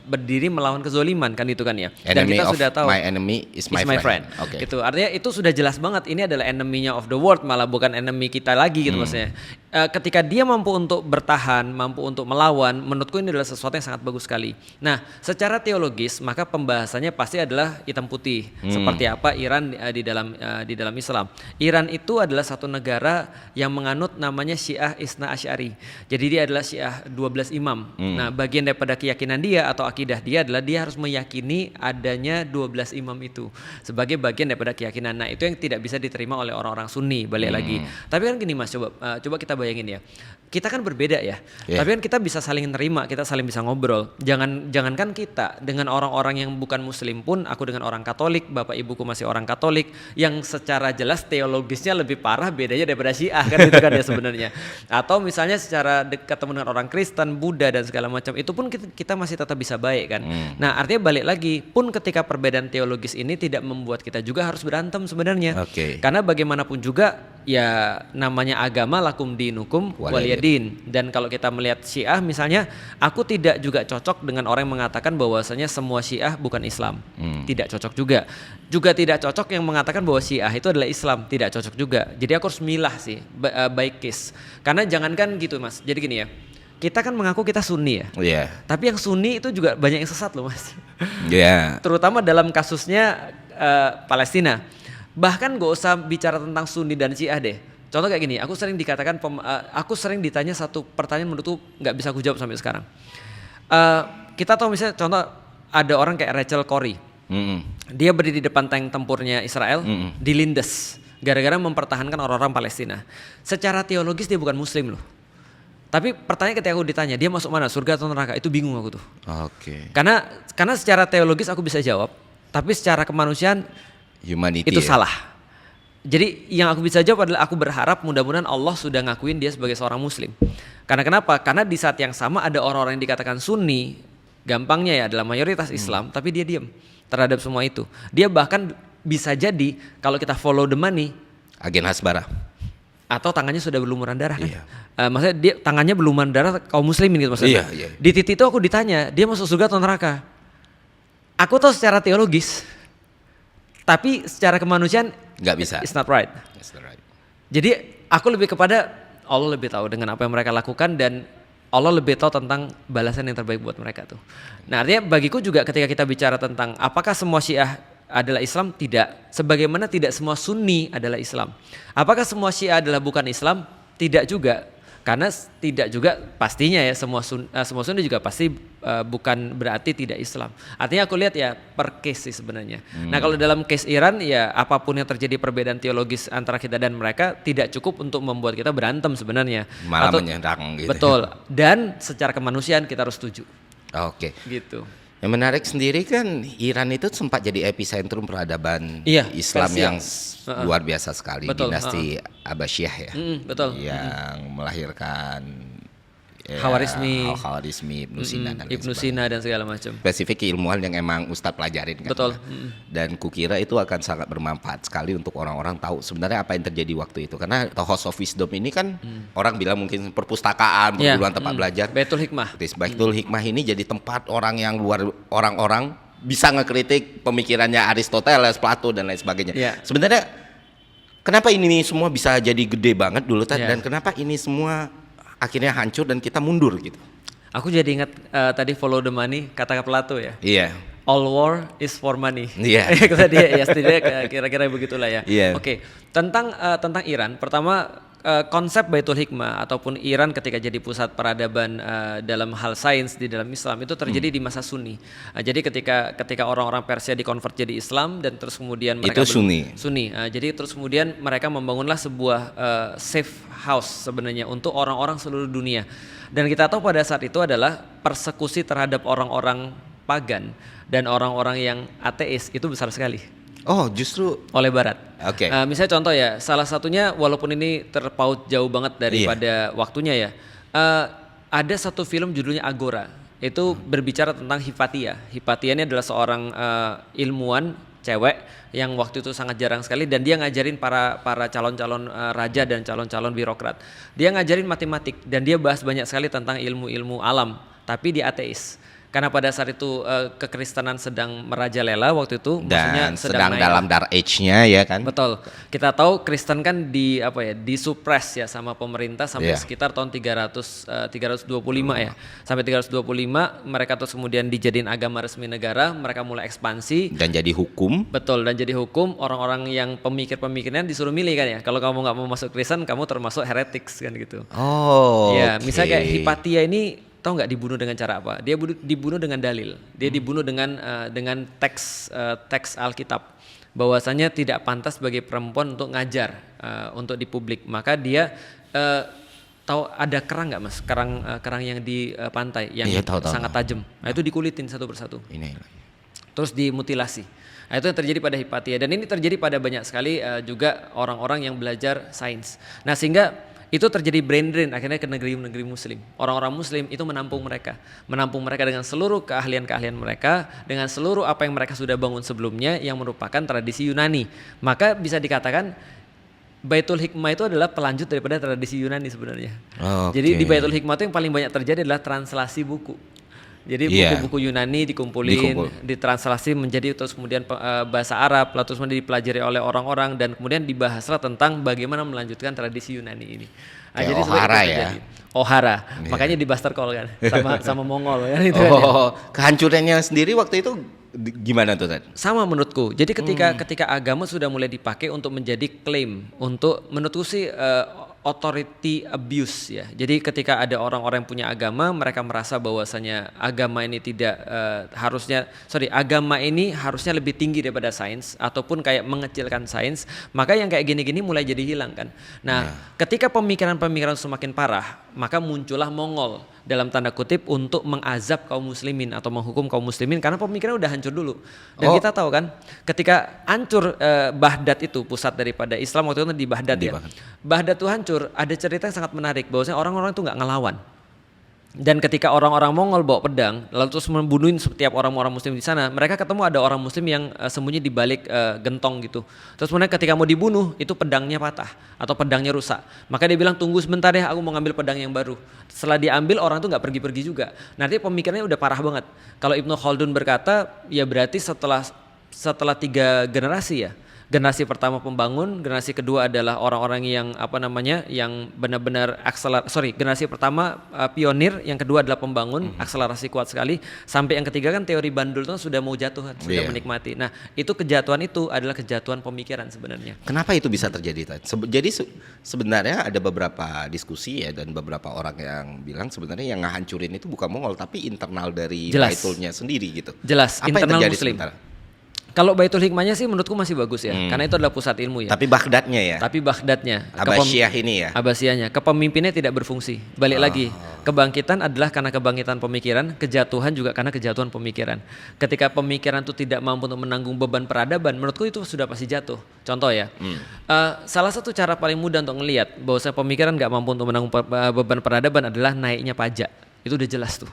berdiri melawan kezoliman kan itu kan ya. Dan kita sudah tahu my enemy is my friend. Itu artinya itu sudah jelas banget, ini adalah enemy-nya of the world, malah bukan enemy kita lagi gitu maksudnya. Ketika dia mampu untuk bertahan, mampu untuk melawan, menurutku ini adalah sesuatu yang sangat bagus sekali. Nah, secara teologis maka pembahasannya pasti adalah hitam putih. Seperti apa Iran di dalam Islam. Iran itu adalah satu negara yang menganut namanya Syiah Isna Asy'ari. Jadi dia adalah Syiah 12 imam. Nah, bagian daripada keyakinan dia atau akidah dia adalah dia harus meyakini adanya 12 imam itu sebagai bagian daripada keyakinan. Nah, itu yang tidak bisa diterima oleh orang-orang Sunni, balik lagi. Tapi kan gini Mas, coba kita bayangin ya. Kita kan berbeda ya. Tapi kan kita bisa saling nerima, kita saling bisa ngobrol. Jangankan kita dengan orang-orang yang bukan muslim pun, aku dengan orang Katolik, bapak ibuku masih orang Katolik, yang secara jelas teologisnya lebih parah bedanya daripada Syiah kan itu kan ya sebenarnya. Atau misalnya secara ketemu dengan orang Kristen, Buddha dan segala macam, itu pun kita masih tetap bisa baik kan. Nah, artinya balik lagi, pun ketika perbedaan teologis ini tidak membuat kita juga harus berantem sebenarnya. Karena bagaimanapun juga ya namanya agama lakum dinukum waliyadin. Dan kalau kita melihat Syiah misalnya, aku tidak juga cocok dengan orang yang mengatakan bahwasanya semua Syiah bukan Islam. Tidak cocok juga. Juga tidak cocok yang mengatakan bahwa Syiah itu adalah Islam, tidak cocok juga. Jadi aku harus milah sih, baik case. Karena jangankan gitu Mas. Jadi gini ya. Kita kan mengaku kita Sunni ya. Tapi yang Sunni itu juga banyak yang sesat loh Mas. Terutama dalam kasusnya Palestina. Bahkan gak usah bicara tentang Sunni dan Syiah deh. Contoh kayak gini, aku sering ditanya satu pertanyaan menurutku nggak bisa aku jawab sampai sekarang. Kita tahu misalnya contoh ada orang kayak Rachel Corrie. Dia berdiri di depan tank tempurnya Israel, dilindes gara-gara mempertahankan orang-orang Palestina. Secara teologis dia bukan Muslim loh. Tapi pertanyaan ketika aku ditanya dia masuk mana, surga atau neraka, itu bingung aku tuh. Oke. Karena secara teologis aku bisa jawab, tapi secara kemanusiaan Humanity itu ya? salah. Jadi yang aku bisa jawab adalah aku berharap mudah-mudahan Allah sudah ngakuin dia sebagai seorang muslim. Karena kenapa? Karena di saat yang sama ada orang-orang yang dikatakan Sunni, gampangnya ya adalah mayoritas Islam, tapi dia diam terhadap semua itu. Dia bahkan bisa jadi kalau kita follow the money, Agen Hasbara. atau tangannya sudah berlumuran darah kan? Iya. Maksudnya dia tangannya berlumuran darah kaum muslimin gitu maksudnya. Iya. Di titik itu aku ditanya, dia masuk surga atau neraka? Aku tahu secara teologis, tapi secara kemanusiaan Nggak bisa. it's not right. That's right. Jadi aku lebih kepada Allah lebih tahu dengan apa yang mereka lakukan dan Allah lebih tahu tentang balasan yang terbaik buat mereka tuh. Nah artinya bagiku juga ketika kita bicara tentang apakah semua Syiah adalah Islam, tidak. Sebagaimana tidak semua Sunni adalah Islam. Apakah semua Syiah adalah bukan Islam? Tidak juga. Karena tidak juga pastinya ya semua Sunni juga pasti bukan berarti tidak Islam. Artinya aku lihat ya per case sih sebenarnya. Nah kalau dalam case Iran ya apapun yang terjadi perbedaan teologis antara kita dan mereka tidak cukup untuk membuat kita berantem sebenarnya. Malah menyerang gitu. Betul. Dan secara kemanusiaan kita harus setuju. Oke. Gitu. Yang menarik sendiri kan Iran itu sempat jadi epicentrum peradaban Iya, Islam Persia. yang luar biasa sekali. Betul, Dinasti Abbasiyah ya. Betul. Yang melahirkan Khawarizmi, Ibnu Sina dan lain Ibnu sebagainya. Sina dan segala macam. Spesifik ilmuwan yang emang Ustadz pelajarin kan. Betul. Dan kukira itu akan sangat bermanfaat sekali untuk orang-orang tahu sebenarnya apa yang terjadi waktu itu. Karena House of Wisdom ini kan orang bilang mungkin perpustakaan, perguruan tempat belajar. Baitul Hikmah. Baitul Hikmah ini jadi tempat orang-orang bisa ngekritik pemikirannya Aristoteles, Plato dan lain sebagainya. Yeah. Sebenarnya kenapa ini semua bisa jadi gede banget dulu Yeah. dan kenapa ini semua akhirnya hancur dan kita mundur gitu. Aku jadi ingat tadi follow the money kata Plato ya. Iya. All war is for money. Iya. Kata dia ya setidaknya kira-kira begitulah ya. Iya. Oke. Tentang Iran, pertama konsep Baitul Hikmah ataupun Iran ketika jadi pusat peradaban dalam hal sains di dalam Islam itu terjadi di masa Sunni. Jadi ketika orang-orang Persia dikonvert jadi Islam dan terus kemudian mereka Itu Sunni. Jadi terus kemudian mereka membangunlah sebuah safe house sebenarnya untuk orang-orang seluruh dunia. Dan kita tahu pada saat itu adalah persekusi terhadap orang-orang pagan dan orang-orang yang ateis itu besar sekali. Oh, justru Oleh Barat. Oke. Misalnya contoh ya, salah satunya walaupun ini terpaut jauh banget daripada waktunya ya, ada satu film judulnya Agora. Itu berbicara tentang Hipatia. Hipatia ini adalah seorang ilmuwan cewek yang waktu itu sangat jarang sekali dan dia ngajarin para calon-calon raja dan calon-calon birokrat. Dia ngajarin matematik dan dia bahas banyak sekali tentang ilmu-ilmu alam, tapi dia ateis. Karena pada saat itu kekristenan sedang merajalela waktu itu, dan maksudnya sedang naik. dalam dark age-nya ya kan. Betul. Kita tahu Kristen kan disupres ya sama pemerintah sampai sekitar tahun 325 ya. Sampai 325 mereka terus kemudian dijadiin agama resmi negara, mereka mulai ekspansi Dan jadi hukum. Betul, dan jadi hukum orang-orang yang pemikir-pemikirnya disuruh milih kan ya. Kalau kamu nggak mau masuk Kristen, kamu termasuk heretics kan gitu. Oh. Ya, oke. misalnya kayak Hipatia ini tahu nggak dibunuh dengan cara apa? Dia dibunuh dengan dalil. Dia dibunuh dengan teks Alkitab. Bahwasanya tidak pantas bagi perempuan untuk ngajar untuk di publik. Maka dia tahu ada kerang nggak mas? Kerang yang di pantai yang tahu. sangat tajam. Nah itu dikulitin satu persatu. Ini. Terus dimutilasi. Nah, itu yang terjadi pada Hipatia dan ini terjadi pada banyak sekali juga orang-orang yang belajar sains. Nah sehingga itu terjadi brain drain akhirnya ke negeri-negeri Muslim. Orang-orang Muslim itu menampung mereka dengan seluruh keahlian-keahlian mereka, dengan seluruh apa yang mereka sudah bangun sebelumnya yang merupakan tradisi Yunani. Maka bisa dikatakan Baitul Hikmah itu adalah pelanjut daripada tradisi Yunani sebenarnya. Jadi di Baitul Hikmah itu yang paling banyak terjadi adalah translasi buku. Jadi buku-buku Yunani dikumpulin, ditranslasi menjadi terus kemudian bahasa Arab, lalu terus kemudian dipelajari oleh orang-orang dan kemudian dibahaslah tentang bagaimana melanjutkan tradisi Yunani ini. Nah, jadi Ohara ya. Ohara, makanya di Buster Call kan, sama Mongol kan itu. Kehancurannya sendiri waktu itu gimana tuh Tad? Sama menurutku. Jadi ketika agama sudah mulai dipakai untuk menjadi klaim untuk menurutku sih authority abuse ya. Jadi ketika ada orang-orang yang punya agama, mereka merasa bahwasanya agama ini agama ini harusnya lebih tinggi daripada sains ataupun kayak mengecilkan sains, maka yang kayak gini-gini mulai jadi hilang kan. Nah, ketika pemikiran-pemikiran semakin parah, maka muncullah Mongol dalam tanda kutip untuk mengazab kaum muslimin atau menghukum kaum muslimin karena pemikiran udah hancur dulu. Dan kita tahu kan, ketika hancur Baghdad itu pusat daripada Islam waktu itu di Baghdad ya. Baghdad itu hancur, ada cerita yang sangat menarik bahwasanya orang-orang itu nggak ngelawan. Dan ketika orang-orang Mongol bawa pedang lalu terus membunuhin setiap orang-orang muslim di sana, mereka ketemu ada orang muslim yang sembunyi di balik gentong gitu. Terus kemudian ketika mau dibunuh itu pedangnya patah atau pedangnya rusak. Maka dia bilang tunggu sebentar ya, aku mau ngambil pedang yang baru. Setelah diambil orang itu nggak pergi-pergi juga. Nanti pemikirannya udah parah banget. Kalau Ibnu Khaldun berkata ya berarti setelah 3 generasi ya. Generasi pertama pembangun, generasi kedua adalah orang-orang yang yang benar-benar generasi pertama pionir, yang kedua adalah pembangun, akselerasi kuat sekali, sampai yang ketiga kan teori Bandul itu sudah mau jatuh, sudah menikmati. Nah, itu kejatuhan itu adalah kejatuhan pemikiran sebenarnya. Kenapa itu bisa terjadi? Jadi sebenarnya ada beberapa diskusi ya dan beberapa orang yang bilang sebenarnya yang ngehancurin itu bukan Mongol tapi internal dari Baitulnya sendiri gitu. Jelas, apa internal yang terjadi Muslim. sebentar? Kalau Baitul Hikmahnya sih menurutku masih bagus ya, karena itu adalah pusat ilmu ya. Tapi Baghdadnya ya? Tapi Baghdadnya. Abbasiyah ini ya? Abbasiyahnya. Kepemimpinnya tidak berfungsi. Balik lagi, kebangkitan adalah karena kebangkitan pemikiran, kejatuhan juga karena kejatuhan pemikiran. Ketika pemikiran itu tidak mampu untuk menanggung beban peradaban, menurutku itu sudah pasti jatuh. Contoh ya, salah satu cara paling mudah untuk ngelihat bahwa pemikiran nggak mampu untuk menanggung beban peradaban adalah naiknya pajak. Itu udah jelas tuh.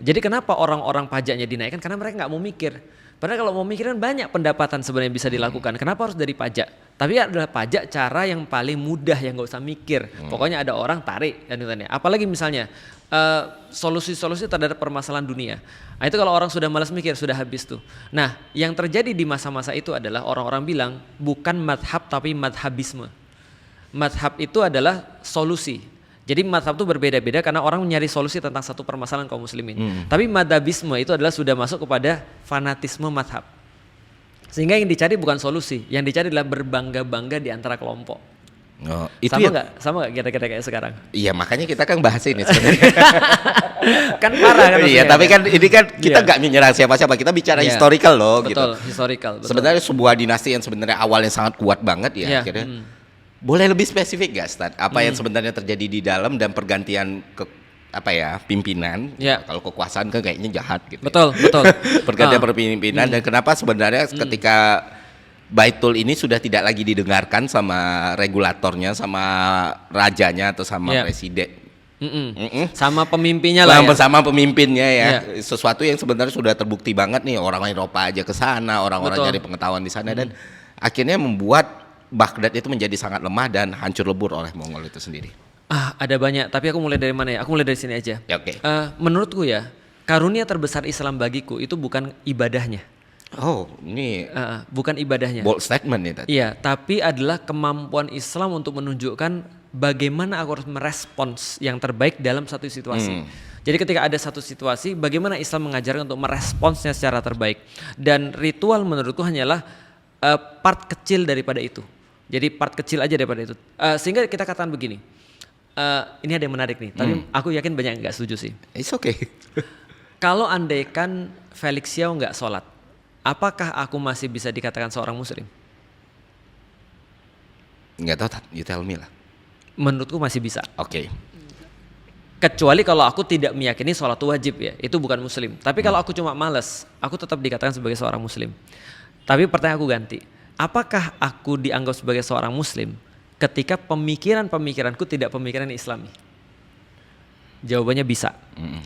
Jadi kenapa orang-orang pajaknya dinaikkan? Karena mereka nggak mau mikir. Padahal kalau mau mikirin banyak pendapatan sebenarnya bisa dilakukan. Kenapa harus dari pajak? Tapi adalah pajak cara yang paling mudah yang nggak usah mikir. Pokoknya ada orang tarik dan itu. Apalagi misalnya solusi-solusi terhadap permasalahan dunia. Nah, itu kalau orang sudah malas mikir sudah habis tuh. Nah, yang terjadi di masa-masa itu adalah orang-orang bilang bukan madhab tapi madhabisme. Madhab itu adalah solusi. Jadi madhab itu berbeda-beda karena orang mencari solusi tentang satu permasalahan kaum muslimin. Tapi madhabisme itu adalah sudah masuk kepada fanatisme madhab. Sehingga yang dicari bukan solusi, yang dicari adalah berbangga-bangga di antara kelompok. Oh, itu sama nggak kira-kira kayak sekarang? Iya, makanya kita kan bahas ini sebenarnya. Kan parah kan? Iya, tapi kan ini kan kita nggak menyerang siapa-siapa, kita bicara historical loh. Betul, gitu. historical. Betul. Sebenarnya sebuah dinasti yang sebenarnya awalnya sangat kuat banget ya, akhirnya. Boleh lebih spesifik gak, Stad? Apa yang sebenarnya terjadi di dalam dan pergantian pimpinan? Ya. Kalau kekuasaan kan kayaknya jahat gitu. Betul. Pergantian pimpinan dan kenapa sebenarnya ketika Baitul ini sudah tidak lagi didengarkan sama regulatornya, sama rajanya atau sama presiden. Sama pemimpinnya lah. Sama pemimpinnya ya. Sesuatu yang sebenarnya sudah terbukti banget nih, orang Eropa aja ke sana, orang-orang nyari pengetahuan di sana dan akhirnya membuat Baghdad itu menjadi sangat lemah dan hancur lebur oleh Mongol itu sendiri. Ada banyak, tapi aku mulai dari mana ya? Aku mulai dari sini aja. Ya, oke. Menurutku ya, karunia terbesar Islam bagiku itu bukan ibadahnya. Oh, ini bukan ibadahnya. Bold statement ya tadi. Iya, tapi adalah kemampuan Islam untuk menunjukkan bagaimana aku harus merespons yang terbaik dalam satu situasi. Jadi ketika ada satu situasi, bagaimana Islam mengajarkan untuk meresponsnya secara terbaik. Dan ritual menurutku hanyalah part kecil daripada itu. Jadi part kecil aja daripada itu. Sehingga kita katakan begini. Ini ada yang menarik nih. Tapi aku yakin banyak yang nggak setuju sih. It's okay. Kalau andaikan Felix Xiao nggak sholat, apakah aku masih bisa dikatakan seorang muslim? Nggak tahu, you tell me lah. Menurutku masih bisa. Oke. Kecuali kalau aku tidak meyakini sholat itu wajib ya, itu bukan muslim. Tapi kalau aku cuma malas, aku tetap dikatakan sebagai seorang muslim. Tapi pertanyaan aku ganti. Apakah aku dianggap sebagai seorang muslim ketika pemikiran-pemikiranku tidak pemikiran Islami? Jawabannya bisa.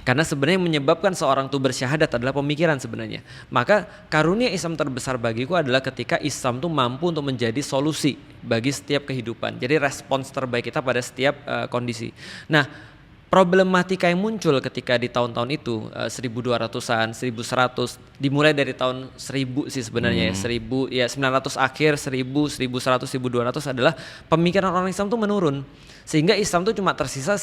Karena sebenarnya yang menyebabkan seorang itu bersyahadat adalah pemikiran sebenarnya. Maka karunia Islam terbesar bagiku adalah ketika Islam itu mampu untuk menjadi solusi bagi setiap kehidupan. Jadi respons terbaik kita pada setiap kondisi. Nah, problematika yang muncul ketika di tahun-tahun itu 1200-an, 1100, dimulai dari tahun 1000 sih sebenarnya 900 akhir, 1000, 1100, 1200 adalah pemikiran orang Islam itu menurun. Sehingga Islam tuh cuma tersisa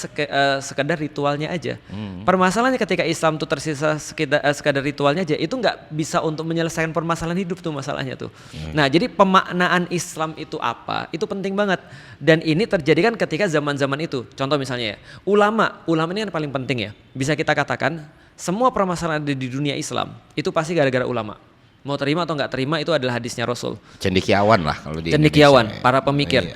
sekedar ritualnya aja. Permasalahannya ketika Islam tuh tersisa sekedar ritualnya aja, itu nggak bisa untuk menyelesaikan permasalahan hidup tuh masalahnya tuh. Nah jadi pemaknaan Islam itu apa? Itu penting banget. Dan ini terjadi kan ketika zaman-zaman itu. Contoh misalnya ya, ulama ini yang paling penting ya. Bisa kita katakan semua permasalahan ada di dunia Islam itu pasti gara-gara ulama. Mau terima atau nggak terima itu adalah hadisnya Rasul. Cendekiawan lah kalau di Cendekiawan, Indonesia. para pemikir.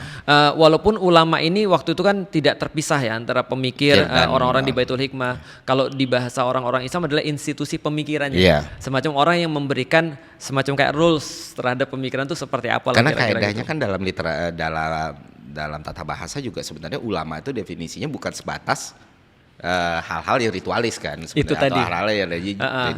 Walaupun ulama ini waktu itu kan tidak terpisah ya antara pemikir orang-orang di Baitul Hikmah. Kalau di bahasa orang-orang Islam adalah institusi pemikirannya. Semacam orang yang memberikan semacam kayak rules terhadap pemikiran itu seperti apa. Karena kaidahnya gitu. Kan dalam tata bahasa juga sebenarnya ulama itu definisinya bukan sebatas hal-hal yang ritualis kan itu atau tadi hal-hal yang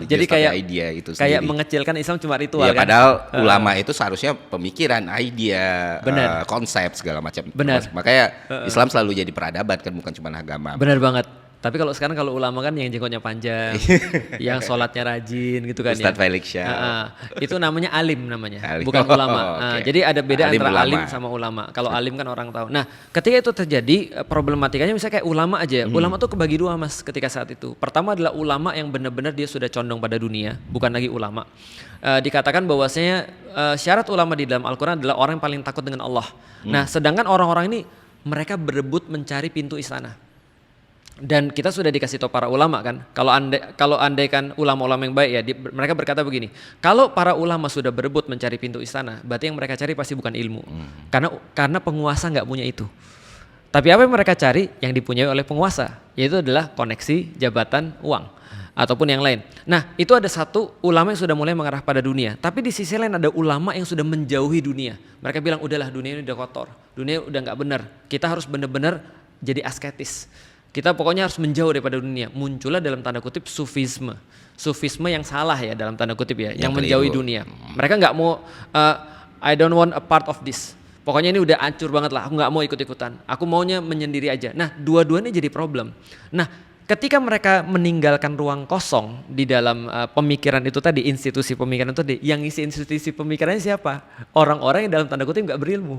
jadi kayak idea itu kayak sendiri. Mengecilkan Islam cuma ritual ya, kan padahal ulama itu seharusnya pemikiran, idea, konsep segala macam. Benar. Makanya Islam selalu jadi peradaban kan, bukan cuma agama. Benar banget. Tapi kalau sekarang kalau ulama kan yang jenggotnya panjang, yang sholatnya rajin gitu kan. Ustadz Felix Show. Itu namanya alim namanya, bukan ulama. Jadi ada beda antara alim sama ulama. Kalau alim kan orang tahu. Nah, ketika itu terjadi problematikanya misalnya kayak ulama aja. Ulama tuh kebagi dua Mas ketika saat itu. Pertama adalah ulama yang benar-benar dia sudah condong pada dunia, bukan lagi ulama. Dikatakan bahwasanya syarat ulama di dalam Al-Quran adalah orang yang paling takut dengan Allah. Nah, sedangkan orang-orang ini mereka berebut mencari pintu istana. Dan kita sudah dikasih tahu para ulama kan, kalau andaikan ulama-ulama yang baik ya, mereka berkata begini, kalau para ulama sudah berebut mencari pintu istana, berarti yang mereka cari pasti bukan ilmu, karena penguasa nggak punya itu. Tapi apa yang mereka cari yang dipunyai oleh penguasa, yaitu adalah koneksi, jabatan, uang, ataupun yang lain. Nah itu ada satu ulama yang sudah mulai mengarah pada dunia, tapi di sisi lain ada ulama yang sudah menjauhi dunia. Mereka bilang udahlah dunia ini udah kotor, dunia udah nggak benar, kita harus benar-benar jadi asketis. Kita pokoknya harus menjauh daripada dunia. Muncullah dalam tanda kutip sufisme yang salah ya dalam tanda kutip ya, yang menjauhi dunia. Mereka nggak mau, I don't want a part of this. Pokoknya ini udah hancur banget lah, aku nggak mau ikut-ikutan. Aku maunya menyendiri aja. Nah, dua-duanya jadi problem. Nah, ketika mereka meninggalkan ruang kosong di dalam pemikiran itu tadi, institusi pemikiran itu tadi, yang isi institusi pemikirannya siapa? Orang-orang yang dalam tanda kutip nggak berilmu.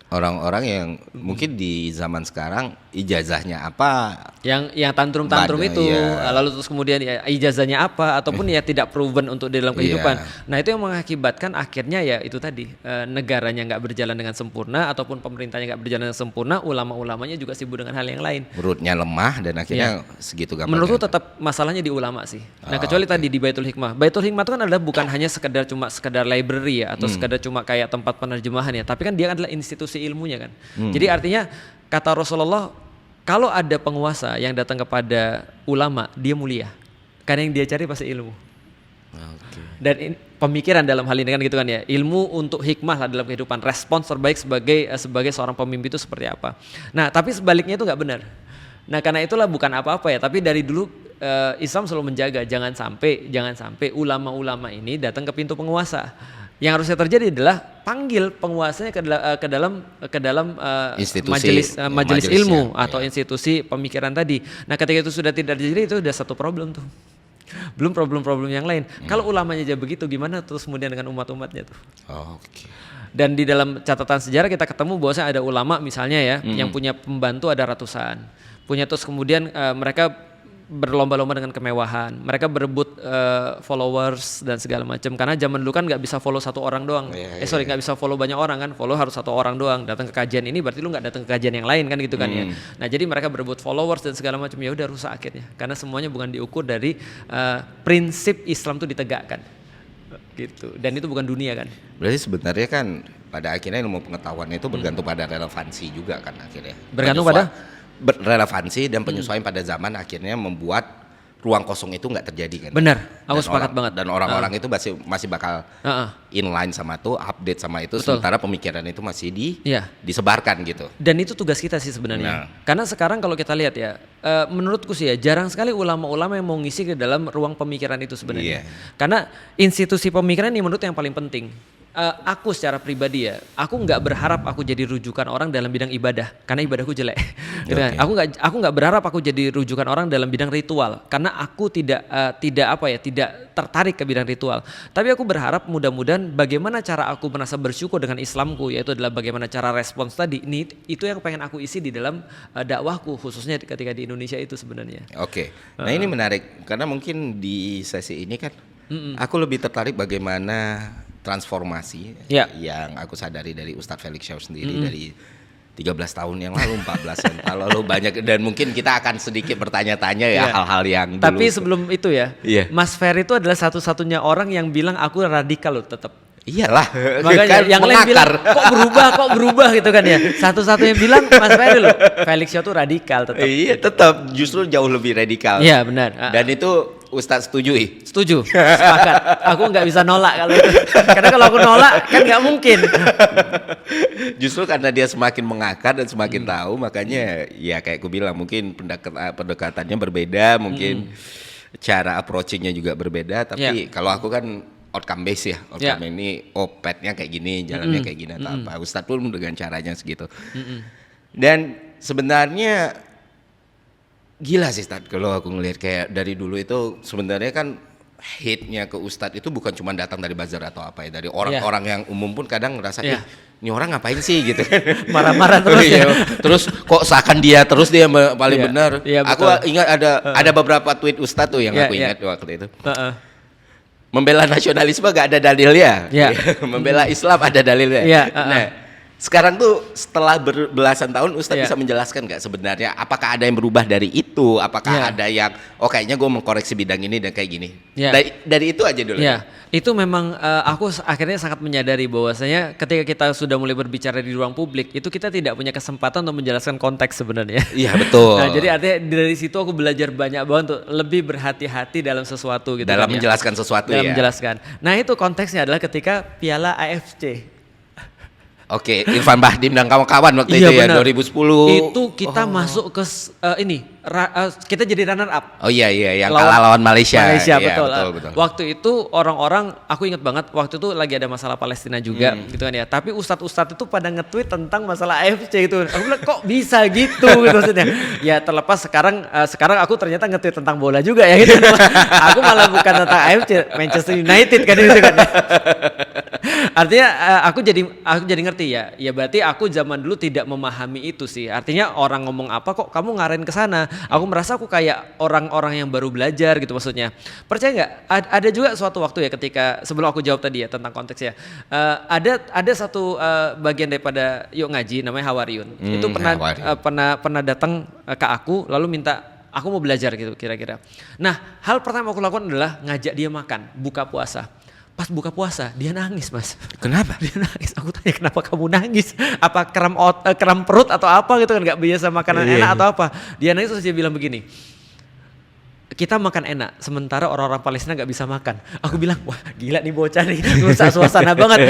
Orang-orang yang mungkin di zaman sekarang ijazahnya apa, yang tantrum itu, lalu terus kemudian ya, ijazahnya apa, ataupun ya tidak proven untuk di dalam kehidupan. Nah itu yang mengakibatkan akhirnya ya itu tadi, negaranya nggak berjalan dengan sempurna, ataupun pemerintahnya nggak berjalan dengan sempurna, ulama-ulamanya juga sibuk dengan hal yang lain. Rootnya lemah dan akhirnya segitu gampang. Menurutku tetap masalahnya di ulama sih. Nah kecuali tadi di Baitul Hikmah. Baitul Hikmah itu kan adalah bukan hanya sekedar library ya, atau sekedar cuma kayak tempat penerjemahan ya, tapi kan dia adalah institusi ilmunya kan. Jadi artinya kata Rasulullah, kalau ada penguasa yang datang kepada ulama, dia mulia. Karena yang dia cari pasti ilmu. Dan pemikiran dalam hal ini kan gitu kan ya. Ilmu untuk hikmah lah dalam kehidupan. Respons terbaik sebagai seorang pemimpin itu seperti apa. Nah, tapi sebaliknya itu nggak benar. Nah, karena itulah bukan apa-apa ya, tapi dari dulu Islam selalu menjaga jangan sampai ulama-ulama ini datang ke pintu penguasa. Yang harusnya terjadi adalah panggil penguasanya ke dalam majelis ilmu atau institusi pemikiran tadi. Nah ketika itu sudah tidak terjadi, itu udah satu problem tuh. Belum problem-problem yang lain. Kalau ulamanya aja begitu, gimana terus kemudian dengan umat-umatnya tuh? Dan di dalam catatan sejarah kita ketemu bahwasanya ada ulama misalnya ya, yang punya pembantu ada ratusan, punya terus kemudian mereka berlomba-lomba dengan kemewahan, mereka berebut followers dan segala macam, karena zaman dulu kan nggak bisa follow satu orang doang, nggak bisa follow banyak orang kan, follow harus satu orang doang. Datang ke kajian ini berarti lu nggak datang ke kajian yang lain kan gitu kan ya. Nah jadi mereka berebut followers dan segala macam, ya udah rusak akhirnya, karena semuanya bukan diukur dari prinsip Islam tuh ditegakkan gitu, dan itu bukan dunia kan. Berarti sebenarnya kan pada akhirnya ilmu pengetahuan itu bergantung pada relevansi juga kan akhirnya. Bergantung pada relevansi dan penyesuaian pada zaman akhirnya membuat ruang kosong itu nggak terjadi kan. Benar, aku sepakat banget. Dan orang-orang itu masih bakal inline sama itu, update sama itu. Betul. Sementara pemikiran itu masih disebarkan gitu. Dan itu tugas kita sih sebenarnya. Karena sekarang kalau kita lihat ya, menurutku sih ya jarang sekali ulama-ulama yang mau ngisi ke dalam ruang pemikiran itu sebenarnya. Karena institusi pemikiran ini menurut yang paling penting. aku secara pribadi ya, aku nggak berharap aku jadi rujukan orang dalam bidang ibadah karena ibadahku jelek. Gitu kan. Aku nggak berharap aku jadi rujukan orang dalam bidang ritual karena aku tidak tertarik ke bidang ritual. Tapi aku berharap mudah-mudahan bagaimana cara aku merasa bersyukur dengan Islamku, yaitu adalah bagaimana cara respons tadi. Itu yang pengen aku isi di dalam dakwahku, khususnya ketika di Indonesia itu sebenarnya. Oke. Nah ini menarik karena mungkin di sesi ini kan aku lebih tertarik bagaimana transformasi yang aku sadari dari Ustadz Felix Shaw sendiri dari 13 tahun yang lalu, 14 tahun lalu banyak, dan mungkin kita akan sedikit bertanya-tanya ya hal-hal yang dulu. Tapi sebelum itu ya, Mas Ferry itu adalah satu-satunya orang yang bilang aku radikal loh tetap. Iyalah, makanya yang lain bilang kok berubah gitu kan ya. Satu-satunya bilang Mas Ferry loh, Felix Shaw tuh radikal tetap. Iya tetap, justru jauh lebih radikal. Iya benar. Dan itu Ustadz setujui? Setuju, sepakat. Aku nggak bisa nolak kalau itu. Karena kalau aku nolak kan nggak mungkin. Justru karena dia semakin mengakar dan semakin tahu, makanya ya kayak aku bilang mungkin pendekatannya berbeda, mungkin cara approachingnya juga berbeda. Tapi kalau aku kan outcome base ya, outcome ini petnya kayak gini, jalannya kayak gini atau apa. Ustadz pun dengan caranya segitu. Dan sebenarnya gila sih Ustadz kalau aku ngelihat kayak dari dulu itu sebenarnya kan hate-nya ke Ustadz itu bukan cuma datang dari buzzer atau apa ya, dari orang-orang yang umum pun kadang ngerasa ini orang ngapain sih gitu kan, marah-marah terus ya. Terus kok seakan dia paling benar. Aku ingat ada beberapa tweet Ustadz tuh yang aku ingat waktu itu. Membela nasionalisme gak ada dalilnya, membela Islam ada dalilnya. Nah sekarang tuh setelah berbelasan tahun Ustadz bisa menjelaskan nggak sebenarnya apakah ada yang berubah dari itu, apakah ada yang kayaknya gue mengkoreksi bidang ini dan kayak gini. Dari itu aja dulu. Itu memang aku akhirnya sangat menyadari bahwasanya ketika kita sudah mulai berbicara di ruang publik itu kita tidak punya kesempatan untuk menjelaskan konteks sebenarnya. Iya betul. Nah jadi artinya dari situ aku belajar banyak banget untuk lebih berhati-hati dalam sesuatu gitu. Dalam menjelaskan sesuatu dalam menjelaskan. Nah itu konteksnya adalah ketika Piala AFC. Oke, Irfan Bahdim dan kawan-kawan waktu itu ya, 2010. Itu kita masuk ke kita jadi runner up. Oh iya, yang kalah lawan Malaysia. Malaysia, betul. Waktu itu orang-orang, aku ingat banget, waktu itu lagi ada masalah Palestina juga, gitu kan ya. Tapi ustadz-ustadz itu pada nge-tweet tentang masalah AFC itu. Aku bilang kok bisa gitu, gitu maksudnya. Ya terlepas sekarang aku ternyata nge-tweet tentang bola juga ya gitu. Aku malah bukan tentang AFC, Manchester United kan gitu kan. Artinya aku jadi ngerti ya berarti aku zaman dulu tidak memahami itu sih. Artinya orang ngomong apa kok kamu ngarahin ke sana. Aku merasa aku kayak orang-orang yang baru belajar gitu maksudnya. Percaya nggak? Ada juga suatu waktu ya ketika sebelum aku jawab tadi ya tentang konteks ya. Ada satu bagian daripada yuk ngaji namanya Hawariyun. Itu pernah datang ke aku lalu minta aku mau belajar gitu kira-kira. Nah, hal pertama aku lakukan adalah ngajak dia makan, buka puasa. Pas buka puasa dia nangis Mas. Kenapa? Dia nangis. Aku tanya kenapa kamu nangis? Apa kram perut atau apa gitu kan, nggak biasa makanan enak atau apa? Dia nangis terus dia bilang begini, kita makan enak sementara orang-orang Palestina nggak bisa makan. Aku bilang wah gila nih bocah nih, rusak suasana banget.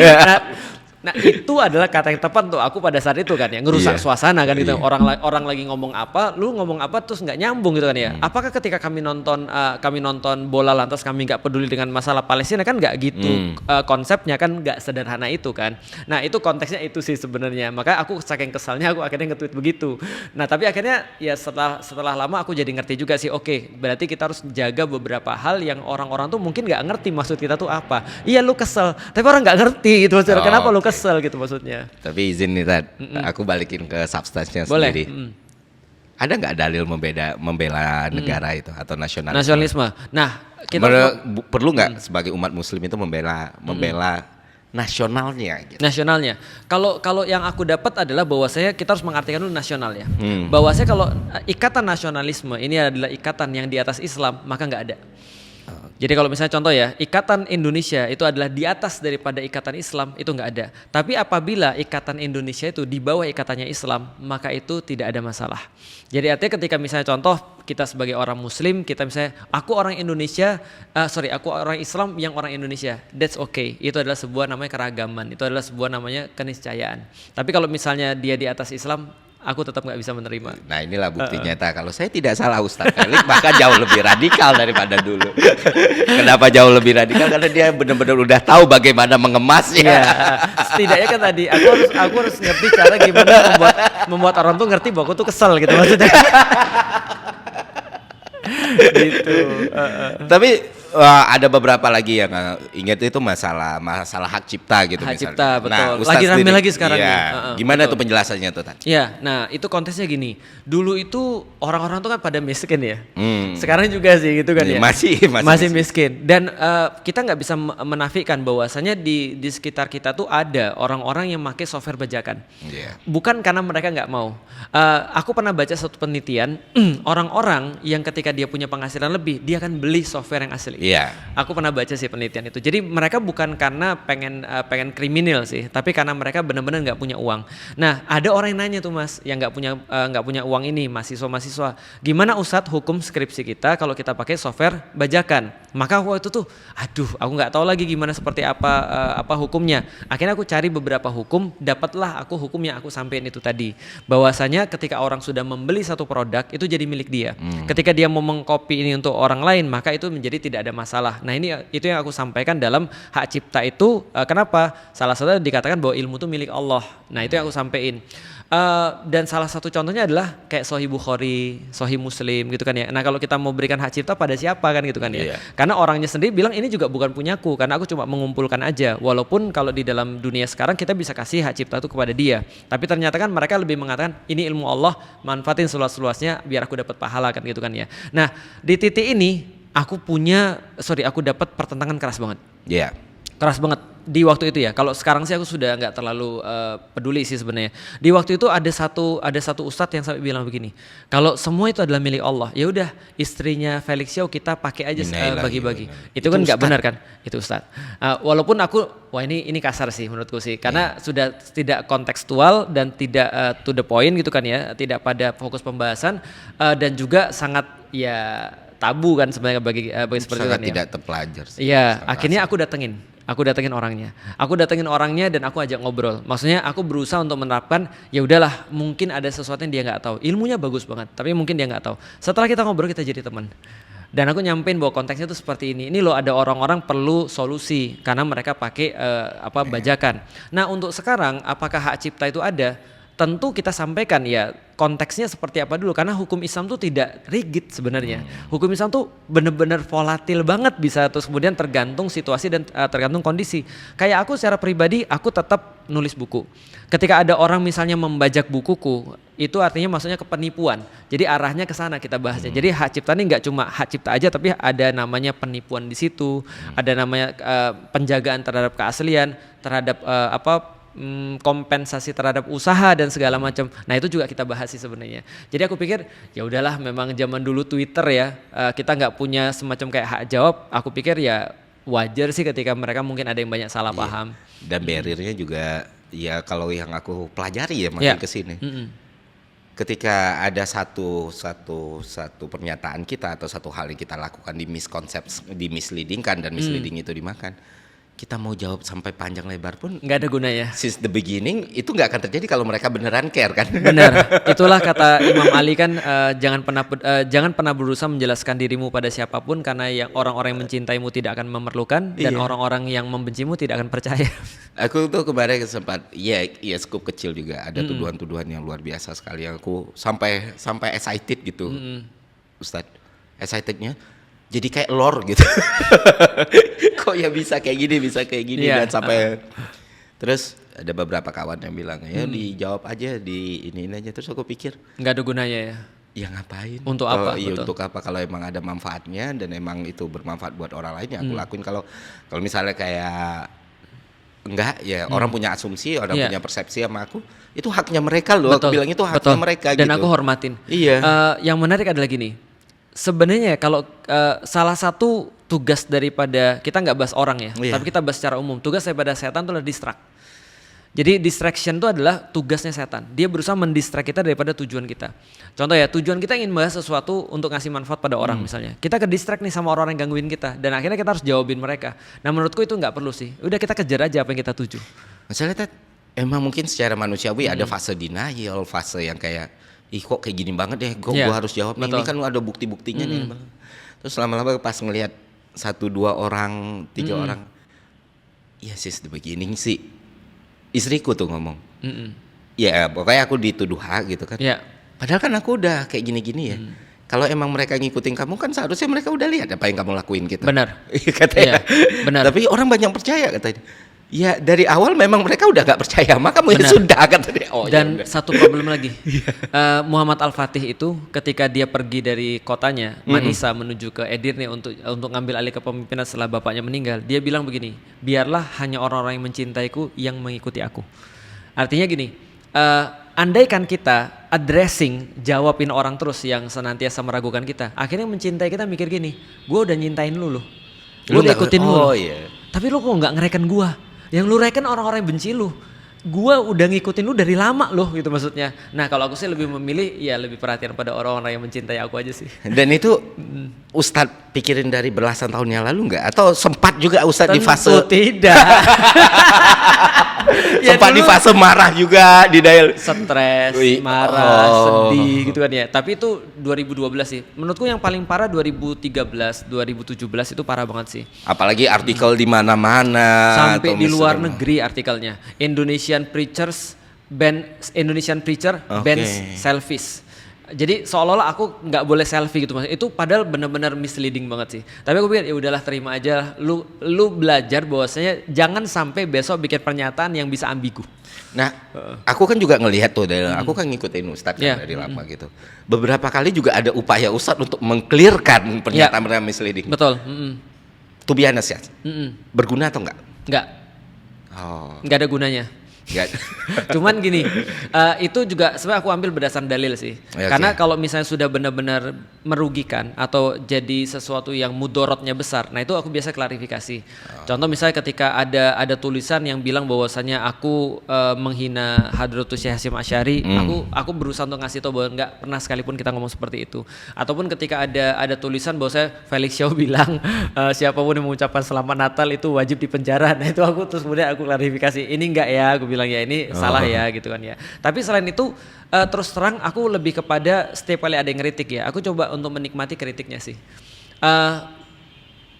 Nah itu adalah kata yang tepat untuk aku pada saat itu kan ya, ngerusak suasana kan gitu. Orang lagi ngomong apa, lu ngomong apa terus nggak nyambung gitu kan ya. Apakah ketika kami nonton bola lantas kami nggak peduli dengan masalah Palestina, kan nggak gitu konsepnya kan, nggak sederhana itu kan. Nah itu konteksnya itu sih sebenarnya. Maka aku saking kesalnya aku akhirnya nge-tweet begitu. Nah tapi akhirnya ya setelah lama aku jadi ngerti juga sih. Oke, berarti kita harus jaga beberapa hal yang orang-orang tuh mungkin nggak ngerti maksud kita tuh apa. Iya lu kesel, tapi orang nggak ngerti gitu maksudnya. Kenapa lu kesel gitu maksudnya. Tapi izin nih Tad, aku balikin ke substansinya sendiri. Ada nggak dalil membela negara itu atau nasionalisme? Nah, perlu nggak sebagai umat Muslim itu membela nasionalnya? Gitu. Nasionalnya. Kalau yang aku dapat adalah bahwasanya kita harus mengartikan dulu nasional ya. Bahwasanya kalau ikatan nasionalisme ini adalah ikatan yang di atas Islam, maka nggak ada. Jadi kalau misalnya contoh ya, ikatan Indonesia itu adalah di atas daripada ikatan Islam, itu nggak ada. Tapi apabila ikatan Indonesia itu di bawah ikatannya Islam, maka itu tidak ada masalah. Jadi artinya ketika misalnya contoh kita sebagai orang Muslim, kita misalnya aku orang Islam yang orang Indonesia, that's okay. Itu adalah sebuah namanya keragaman, itu adalah sebuah namanya keniscayaan. Tapi kalau misalnya dia di atas Islam, aku tetap nggak bisa menerima. Nah inilah bukti nyata kalau saya tidak salah Ustadz Felix bahkan jauh lebih radikal daripada dulu. Kenapa jauh lebih radikal? Karena dia benar-benar udah tahu bagaimana mengemasnya. Ya, setidaknya kan tadi aku harus ngerti cara gimana membuat orang tuh ngerti bahwa aku tuh kesel gitu maksudnya. Gitu. Tapi ada beberapa lagi yang ingat itu masalah hak cipta gitu Hak misalnya. cipta, betul. Nah, Lagi rame sendiri, lagi sekarang iya. nih. Gimana betul. tuh penjelasannya tuh Tan? Ya, nah itu konteksnya gini. Dulu itu orang-orang tuh kan pada miskin ya. Sekarang juga sih gitu kan ya. Masih miskin. Dan kita nggak bisa menafikan bahwasanya di sekitar kita tuh ada orang-orang yang pakai software bajakan. Yeah. Bukan karena mereka nggak mau. Aku pernah baca satu penelitian, orang-orang yang ketika dia punya penghasilan lebih, dia akan beli software yang asli. Iya. Aku pernah baca sih penelitian itu. Jadi mereka bukan karena pengen kriminal sih, tapi karena mereka benar-benar nggak punya uang. Nah, ada orang yang nanya tuh Mas, yang nggak punya uang ini, mahasiswa. Gimana Ustadz hukum skripsi kita kalau kita pakai software bajakan? Maka waktu itu tuh, aku nggak tahu lagi gimana seperti apa hukumnya. Akhirnya aku cari beberapa hukum, dapatlah aku hukum yang aku sampein itu tadi. Bahwasanya ketika orang sudah membeli satu produk itu jadi milik dia. Ketika dia mau mengcopy ini untuk orang lain, maka itu menjadi tidak ada masalah. Nah itu yang aku sampaikan dalam hak cipta itu. Kenapa? Salah satunya dikatakan bahwa ilmu itu milik Allah. Nah itu yang aku sampaikan. Dan salah satu contohnya adalah kayak Sahih Bukhari, Sahih Muslim gitu kan ya. Nah kalau kita mau berikan hak cipta pada siapa kan gitu kan ya. Karena orangnya sendiri bilang ini juga bukan punyaku, karena aku cuma mengumpulkan aja. Walaupun kalau di dalam dunia sekarang kita bisa kasih hak cipta itu kepada dia. Tapi ternyata kan mereka lebih mengatakan ini ilmu Allah, manfaatin seluas-luasnya biar aku dapat pahala kan gitu kan ya. Nah di titik ini aku dapat pertentangan keras banget. Iya. Keras banget di waktu itu ya. Kalau sekarang sih aku sudah nggak terlalu peduli sih sebenarnya. Di waktu itu ada satu ustadz yang sampai bilang begini, kalau semua itu adalah milik Allah, ya udah istrinya Felix Xiao kita pakai aja bagi-bagi. Itu kan nggak benar kan? Itu ustadz. Walaupun ini kasar sih menurutku sih, karena sudah tidak kontekstual dan tidak to the point gitu kan ya, tidak pada fokus pembahasan dan juga sangat ya tabu kan sebenarnya bagi seperti itu kan ya. Tidak terpelajar sih. Iya, akhirnya aku datengin orangnya dan aku ajak ngobrol. Maksudnya aku berusaha untuk menerapkan, ya udahlah mungkin ada sesuatu yang dia nggak tahu. Ilmunya bagus banget, tapi mungkin dia nggak tahu. Setelah kita ngobrol kita jadi teman. Dan aku nyampein bahwa konteksnya itu seperti ini. Ini loh ada orang-orang perlu solusi karena mereka pakai bajakan. Nah untuk sekarang apakah hak cipta itu ada? Tentu kita sampaikan ya konteksnya seperti apa dulu, karena hukum Islam tuh tidak rigid sebenarnya. Hukum Islam tuh benar-benar volatil banget, bisa terus kemudian tergantung situasi dan tergantung kondisi. Kayak aku secara pribadi aku tetap nulis buku. Ketika ada orang misalnya membajak bukuku, itu artinya maksudnya ke penipuan. Jadi arahnya ke sana kita bahasnya. Jadi hak cipta ini nggak cuma hak cipta aja, tapi ada namanya penipuan di situ, ada namanya penjagaan terhadap keaslian, terhadap kompensasi terhadap usaha dan segala macam. Nah itu juga kita bahas sih sebenarnya. Jadi aku pikir ya udahlah, memang zaman dulu Twitter ya, kita nggak punya semacam kayak hak jawab. Aku pikir ya wajar sih ketika mereka mungkin ada yang banyak salah paham. Dan barrier-nya juga ya kalau yang aku pelajari ya makin kesini. Ketika ada satu pernyataan kita atau satu hal yang kita lakukan dimisleadingkan dan misleading itu dimakan, kita mau jawab sampai panjang lebar pun nggak ada gunanya. Since the beginning itu nggak akan terjadi kalau mereka beneran care kan. Benar. Itulah kata Imam Ali kan, jangan pernah berusaha menjelaskan dirimu pada siapapun, karena yang orang-orang yang mencintaimu tidak akan memerlukan dan orang-orang yang membencimu tidak akan percaya. Aku tuh kemarin sempat skup kecil juga ada tuduhan-tuduhan yang luar biasa sekali yang aku sampai excited gitu. Ustadz, excitednya jadi kayak lore gitu. Kok ya bisa kayak gini dan sampai terus ada beberapa kawan yang bilang ya dijawab aja ini aja. Terus aku pikir nggak ada gunanya ya. Ya ngapain? Untuk apa? Iya untuk apa? Kalau emang ada manfaatnya dan emang itu bermanfaat buat orang lain ya aku lakuin. Kalau misalnya kayak enggak ya orang punya asumsi, orang punya persepsi sama aku, itu haknya mereka loh. Aku bilang itu haknya mereka dan gitu. aku hormatin. Iya. Yang menarik adalah gini. Sebenarnya kalau salah satu tugas daripada, kita nggak bahas orang ya, tapi kita bahas secara umum. Tugas daripada setan itu adalah distract. Jadi distraction itu adalah tugasnya setan. Dia berusaha mendistract kita daripada tujuan kita. Contoh ya, tujuan kita ingin bahas sesuatu untuk ngasih manfaat pada orang misalnya. Kita ke distract nih sama orang-orang yang gangguin kita, dan akhirnya kita harus jawabin mereka. Nah menurutku itu nggak perlu sih. Udah kita kejar aja apa yang kita tuju. Misalnya emang mungkin secara manusiawi ada fase denial, fase yang kayak ih kok kayak gini banget deh, gua harus jawab nih, ini kan ada bukti-buktinya nih. Terus lama-lama pas ngelihat 1, 2 orang, 3 orang, ya sis the beginning sih istriku tuh ngomong, ya pokoknya aku dituduh gitu kan. Padahal kan aku udah kayak gini-gini ya. Kalau emang mereka ngikutin kamu kan seharusnya mereka udah lihat apa yang kamu lakuin gitu. Benar. Katanya. Benar. Tapi orang banyak percaya katanya. Ya dari awal memang mereka udah gak percaya sama kamu. Ya sudah katanya. Dan satu problem lagi. Muhammad Al-Fatih itu ketika dia pergi dari kotanya Manisa menuju ke Edirne untuk ngambil alih kepemimpinan setelah bapaknya meninggal, dia bilang begini, biarlah hanya orang-orang yang mencintaiku yang mengikuti aku. Artinya gini, andaikan kita addressing, jawabin orang terus yang senantiasa meragukan kita, akhirnya mencintai kita mikir gini, gue udah nyintain lu udah ikutin lu, tapi lu kok nggak ngereken gue, yang lu reken orang-orang yang benci lu, gue udah ngikutin lu dari lama loh gitu maksudnya. Nah kalau aku sih lebih memilih ya lebih perhatian pada orang-orang yang mencintai aku aja sih. Dan itu Ustadz pikirin dari belasan tahun yang lalu nggak? Atau sempat juga Ustadz di fase? Tidak. Sempat di fase marah juga, di dial stres, marah, sedih gitu kan ya. Tapi itu 2012 sih. Menurutku yang paling parah 2013, 2017 itu parah banget sih. Apalagi artikel di mana-mana. Sampai di luar negeri artikelnya. Indonesian Preacher bans selfies. Jadi seolah-olah aku nggak boleh selfie gitu mas. Itu padahal benar-benar misleading banget sih. Tapi aku pikir ya udahlah terima aja. Lu belajar bahwasanya jangan sampai besok bikin pernyataan yang bisa ambigu. Nah, aku kan juga ngelihat tuh aku kan ngikutin Ustadz kan dari lama gitu. Beberapa kali juga ada upaya Ustadz untuk mengklirkan pernyataan misleading. Betul. To be honest ya. Berguna atau enggak? Enggak. Enggak ada gunanya. Cuman gini, itu juga sebenarnya aku ambil berdasarkan dalil sih. Karena kalau misalnya sudah benar-benar merugikan atau jadi sesuatu yang mudorotnya besar, nah itu aku biasa klarifikasi. Contoh misalnya ketika ada tulisan yang bilang bahwasanya aku menghina Hadratus Syekh Hasyim Asy'ari, aku berusaha untuk ngasih tahu bahwa enggak pernah sekalipun kita ngomong seperti itu. Ataupun ketika ada tulisan bahwasanya Felix Shaw bilang siapapun yang mengucapkan selamat Natal itu wajib dipenjara. Nah itu aku terus kemudian aku klarifikasi, ini enggak ya, aku bilang ya ini salah ya gitu kan ya. Tapi selain itu terus terang aku lebih kepada setiap kali ada yang kritik ya, aku coba untuk menikmati kritiknya sih.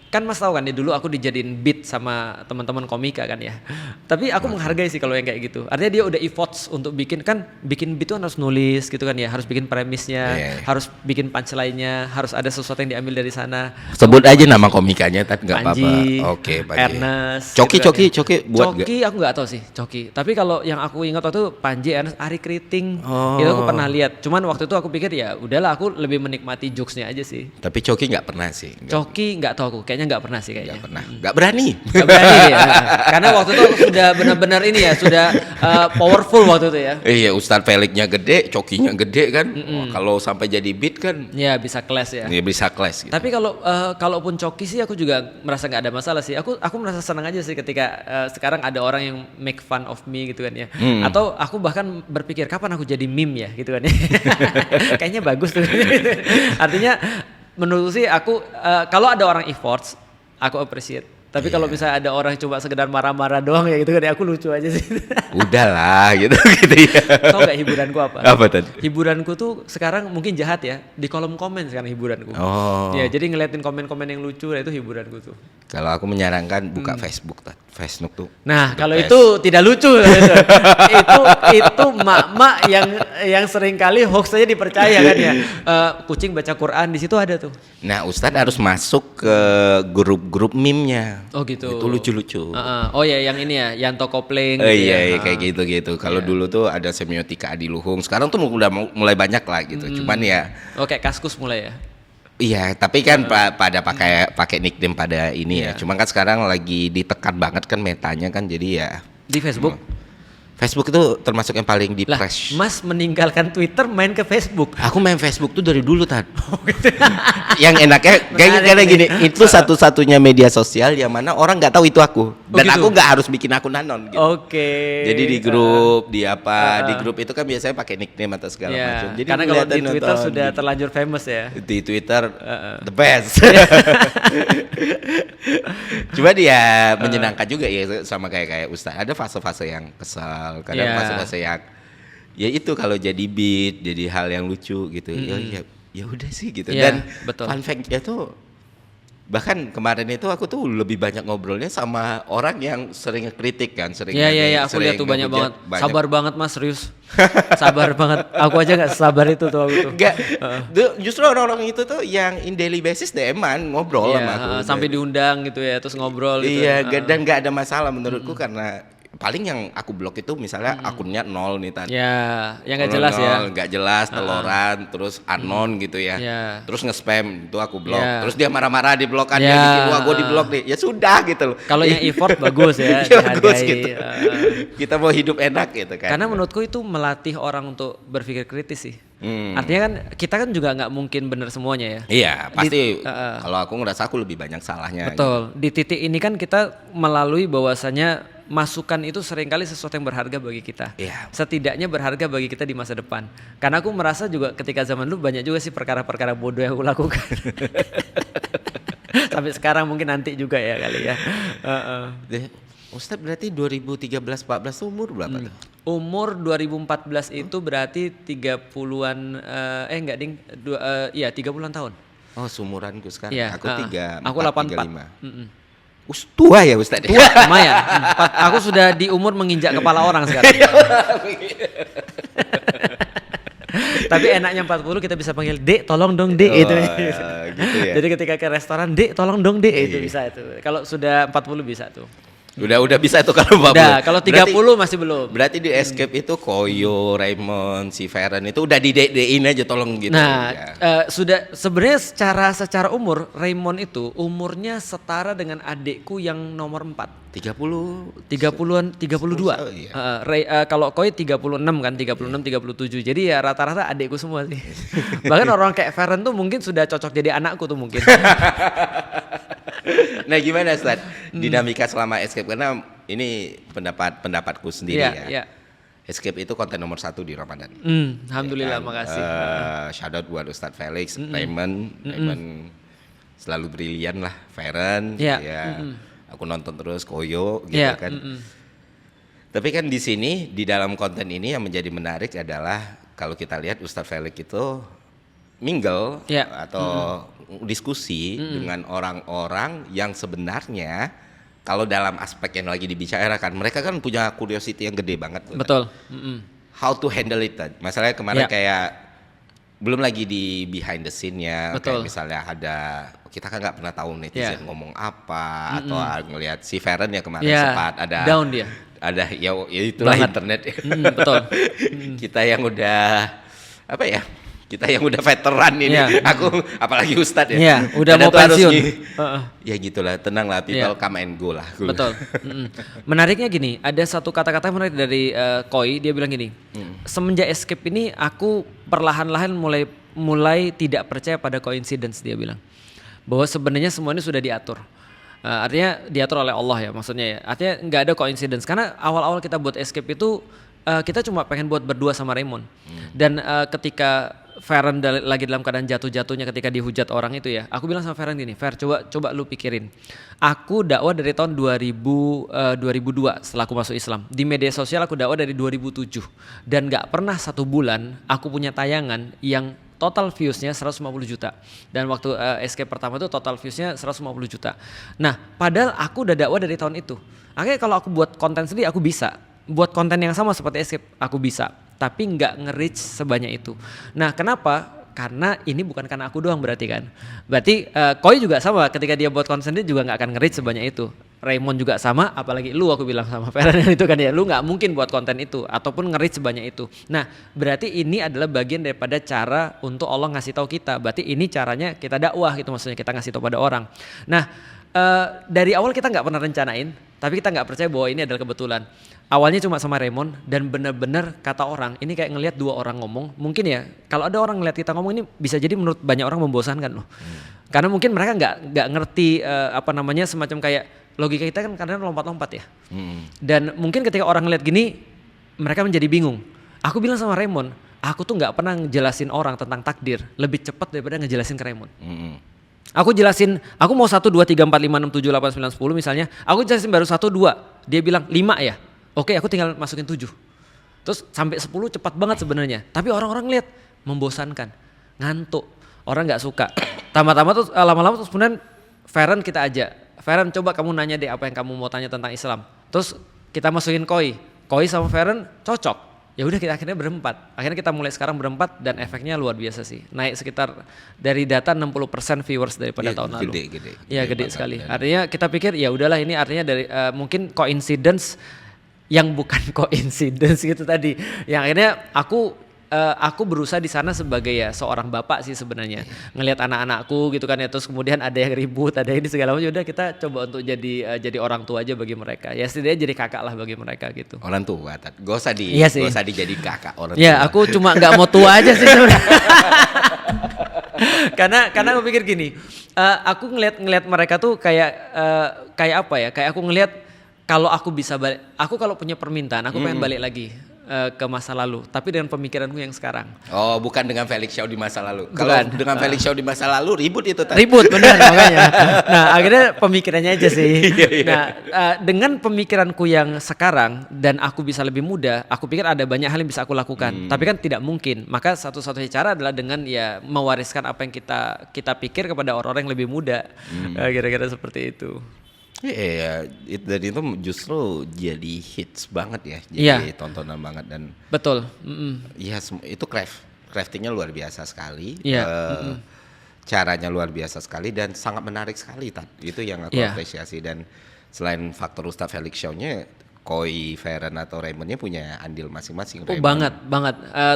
Kan Mas tahu kan ya dulu aku dijadiin beat sama teman-teman komika kan ya. Tapi aku menghargai sih kalau yang kayak gitu. Artinya dia udah efforts untuk bikin beat itu kan harus nulis gitu kan ya, harus bikin premisnya, harus bikin punchline-nya, harus ada sesuatu yang diambil dari sana. Sebut aja nama komikanya tapi enggak apa-apa. Oke, Ernest. Coki gitu kan Coki buat Coki aku enggak tahu sih, Coki. Tapi kalau yang aku ingat waktu itu Panji, Ernest, Ari Kriting. Itu aku pernah lihat. Cuman waktu itu aku pikir ya udahlah aku lebih menikmati jokes-nya aja sih. Tapi Coki enggak pernah sih. Coki enggak tahu aku. Kayaknya nggak pernah sih kayaknya. Nggak pernah. Nggak berani ya. Karena waktu itu sudah benar-benar ini ya, sudah powerful waktu itu ya. Iya, Ustadz Felix-nya gede, Cokinya gede kan. Kalau sampai jadi beat kan. Ya bisa clash ya. Iya bisa clash. Gitu. Tapi kalaupun Coki sih aku juga merasa nggak ada masalah sih. Aku merasa senang aja sih ketika sekarang ada orang yang make fun of me gitu kan ya. Atau aku bahkan berpikir kapan aku jadi meme ya gitu kan ya. Kayaknya bagus tuh. Artinya menurut sih aku kalau ada orang efforts aku appreciate. Tapi kalau misalnya ada orang cuma sekedar marah-marah doang ya gitu kan ya aku lucu aja sih. Udahlah gitu ya. Tahu gak hiburanku apa? Apa tadi? Hiburanku tuh sekarang mungkin jahat ya, di kolom komen sekarang hiburanku. Ya jadi ngeliatin komen-komen yang lucu, itu hiburanku tuh. Kalau aku menyarankan buka Facebook tuh. Nah, kalau itu tidak lucu itu mak-mak yang sering kali hoax aja dipercaya kan ya. Kucing baca Quran di situ ada tuh. Nah, Ustadz harus masuk ke grup-grup meme-nya. Oh gitu. Itu lucu-lucu. Oh ya yang ini ya, Yanto Kopling gitu iya, kayak gitu. Kalau dulu tuh ada semiotika Adiluhung. Sekarang tuh udah mulai banyak lah gitu. Cuman ya kayak Kaskus mulai ya. Iya, tapi kan pada pakai nickname pada ini ya. Cuma kan sekarang lagi ditekan banget kan metanya kan, jadi ya di Facebook. Facebook itu termasuk yang paling di press. Mas meninggalkan Twitter main ke Facebook. Aku main Facebook tuh dari dulu Tad. Yang enaknya kayak gini, itu satu-satunya media sosial yang mana orang nggak tahu itu aku. Dan aku nggak harus bikin akun anon. Gitu. Jadi di grup, di grup itu kan biasanya pakai nickname atau segala macam. Jadi karena kalau di Twitter sudah terlanjur famous ya. Di Twitter the best. Cuma dia menyenangkan juga ya sama kayak Ustaz. Ada fase-fase yang kesal. hal, kadang fase-fase yang ya itu kalau jadi beat, jadi hal yang lucu gitu. Ya udah sih gitu. Dan betul. Fun fact-nya tuh bahkan kemarin itu aku tuh lebih banyak ngobrolnya sama orang yang sering kritik kan, sering aku lihat tuh banyak banget. Sabar banget Mas, serius. Sabar banget. Aku aja nggak sabar itu tuh aku tuh. Enggak. Justru orang-orang itu tuh yang in daily basis DM-an ngobrol sama aku. Sampai diundang gitu ya, terus ngobrol gitu. Iya, dan nggak ada masalah menurutku karena paling yang aku blok itu misalnya akunnya 0 nih tadi. Ya, yang nggak jelas ya. Nggak jelas, teloran, terus unknown gitu ya. Terus nge-spam itu aku blok. Terus dia marah-marah di blokan dia bikin wah gue di blok nih. Ya sudah gitu loh. Kalau yang effort bagus ya, bagus gitu. Kita mau hidup enak gitu kan. Karena menurutku itu melatih orang untuk berpikir kritis sih. Artinya kan kita kan juga nggak mungkin benar semuanya ya. Iya pasti. Kalau aku ngerasa aku lebih banyak salahnya. Betul. Gitu. Di titik ini kan kita melalui bahwasanya masukan itu seringkali sesuatu yang berharga bagi kita. Setidaknya berharga bagi kita di masa depan. Karena aku merasa juga ketika zaman dulu banyak juga sih perkara-perkara bodoh yang aku lakukan. Sampai sekarang mungkin nanti juga ya kali ya. Ustadz berarti 2013-14 umur berapa tuh? Umur 2014 itu berarti 30-an enggak ding, 30-an tahun. Oh, seumuranku sekarang. Iya, Aku 34, aku 84. Tua ya Ustadz? Tua, lumayan. Aku sudah di umur menginjak kepala orang sekarang. Tapi enaknya 40 kita bisa panggil Dek, tolong dong Dek gitu ya. Jadi ketika ke restoran, Dek, tolong dong Dek itu bisa itu. Kalau sudah 40 bisa tuh. Udah bisa itu kalau 40. Udah, kalau 30 masih belum. Berarti di Escape itu Koyo, Raymond, si Feren itu udah di-in aja tolong gitu. Nah, sudah sebenarnya secara umur Raymond itu umurnya setara dengan adikku yang nomor 4. 30-an 32. Iya. Kalau Koi 36 kan, 36 37. Jadi ya rata-rata adikku semua sih. Bahkan orang kayak Feren tuh mungkin sudah cocok jadi anakku tuh mungkin. Nah gimana Ustaz dinamika selama Escape, karena ini pendapatku sendiri ya. Escape itu konten nomor 1 di Ramadan. Alhamdulillah, makasih. Shout out buat Ustadz Felix, Raymond selalu brilian lah, Feren, aku nonton terus Koyo gitu kan. Tapi kan di sini di dalam konten ini yang menjadi menarik adalah kalau kita lihat Ustadz Felix itu mingle atau diskusi dengan orang-orang yang sebenarnya kalau dalam aspek yang lagi dibicarakan mereka kan punya curiosity yang gede banget. Betul. How to handle it. Masalahnya kemarin kayak belum lagi di behind the scene-nya, kayak misalnya kita kan nggak pernah tahu netizen ngomong apa atau ngelihat si Feren ya kemarin sempat ada down dia. Ada ya itulah banget. Internet. Betul. Kita yang udah kita yang udah veteran ini, aku apalagi Ustadz ya, udah mau pensiun. Ya gitulah, tenang lah, people come and go lah. Betul. Menariknya gini, ada satu kata-kata menarik dari Koi, dia bilang gini, semenjak Escape ini aku perlahan-lahan mulai tidak percaya pada coincidence, dia bilang, bahwa sebenarnya semua ini sudah diatur. Artinya diatur oleh Allah ya, maksudnya ya. Artinya nggak ada coincidence, karena awal-awal kita buat Escape itu kita cuma pengen buat berdua sama Raymond. Dan ketika Feren lagi dalam keadaan jatuh-jatuhnya ketika dihujat orang itu ya, aku bilang sama Feren gini, Fer coba lu pikirin, aku dakwah dari tahun 2002 setelah aku masuk Islam, di media sosial aku dakwah dari 2007 dan gak pernah satu bulan aku punya tayangan yang total viewsnya 150 juta dan waktu Escape pertama itu total viewsnya 150 juta. Nah padahal aku udah dakwah dari tahun itu, akhirnya kalau aku buat konten sendiri aku bisa buat konten yang sama seperti Escape, aku bisa, tapi nggak nge-reach sebanyak itu. Nah kenapa? Karena ini bukan karena aku doang berarti kan. Berarti Koi juga sama, ketika dia buat konten dia juga nggak akan nge-reach sebanyak itu. Raymond juga sama, apalagi lu, aku bilang sama Feren itu kan ya, lu nggak mungkin buat konten itu ataupun nge-reach sebanyak itu. Nah berarti ini adalah bagian daripada cara untuk Allah ngasih tahu kita. Berarti ini caranya kita dakwah gitu, maksudnya kita ngasih tahu pada orang. Nah dari awal kita nggak pernah rencanain, tapi kita nggak percaya bahwa ini adalah kebetulan. Awalnya cuma sama Raymond dan benar-benar kata orang, ini kayak ngelihat dua orang ngomong, mungkin ya kalau ada orang ngelihat kita ngomong ini bisa jadi menurut banyak orang membosankan loh. Karena mungkin mereka nggak ngerti semacam kayak logika kita kan kadang lompat-lompat ya. Dan mungkin ketika orang ngelihat gini mereka menjadi bingung. Aku bilang sama Raymond, aku tuh nggak pernah ngejelasin orang tentang takdir lebih cepat daripada ngejelasin ke Raymond. Aku jelasin, aku mau 1, 2, 3, 4, 5, 6, 7, 8, 9, 10 misalnya, aku jelasin baru 1, 2, dia bilang 5 ya. Oke, aku tinggal masukin 7. Terus sampai 10 cepat banget sebenarnya. Tapi orang-orang lihat membosankan, ngantuk, orang nggak suka. Lama-lama terus kemudian Feren kita ajak. Feren, coba kamu nanya deh apa yang kamu mau tanya tentang Islam. Terus kita masukin Koi sama Feren cocok. Ya udah kita akhirnya berempat. Akhirnya kita mulai sekarang berempat dan efeknya luar biasa sih. Naik sekitar dari data 60% viewers daripada tahun lalu. Gede sekali. Artinya kita pikir ya udahlah ini artinya dari mungkin coincidence yang bukan coincidence gitu tadi. Yang akhirnya aku berusaha di sana sebagai ya seorang bapak sih sebenarnya. Ngelihat anak-anakku gitu kan ya, terus kemudian ada yang ribut, ada yang ini segala macam, udah kita coba untuk jadi orang tua aja bagi mereka. Ya setidaknya jadi kakak lah bagi mereka gitu. Orang tua, gak usah jadi kakak orang tua. Ya aku cuma nggak mau tua aja sih sebenarnya. karena aku pikir gini, aku ngelihat mereka tuh kayak apa ya? Kayak aku ngelihat kalau aku bisa balik, aku kalau punya permintaan, aku pengen balik lagi ke masa lalu, tapi dengan pemikiranku yang sekarang. Oh, bukan dengan Felix Shaw di masa lalu. Kalau dengan Felix Shaw di masa lalu ribut itu tadi. Ribut benar makanya. Nah, akhirnya pemikirannya aja sih. Nah, dengan pemikiranku yang sekarang dan aku bisa lebih muda, aku pikir ada banyak hal yang bisa aku lakukan. Tapi kan tidak mungkin. Maka satu-satunya cara adalah dengan ya mewariskan apa yang kita pikir kepada orang-orang yang lebih muda. Kira-kira seperti itu. Iya, dan itu justru jadi hits banget ya, jadi tontonan banget dan betul. Iya, itu craftingnya luar biasa sekali, caranya luar biasa sekali dan sangat menarik sekali. Itu yang aku apresiasi. Dan selain faktor Ustadz Felix Shaw-nya, Koi, Feren atau Raymondnya punya andil masing-masing. Oh banget.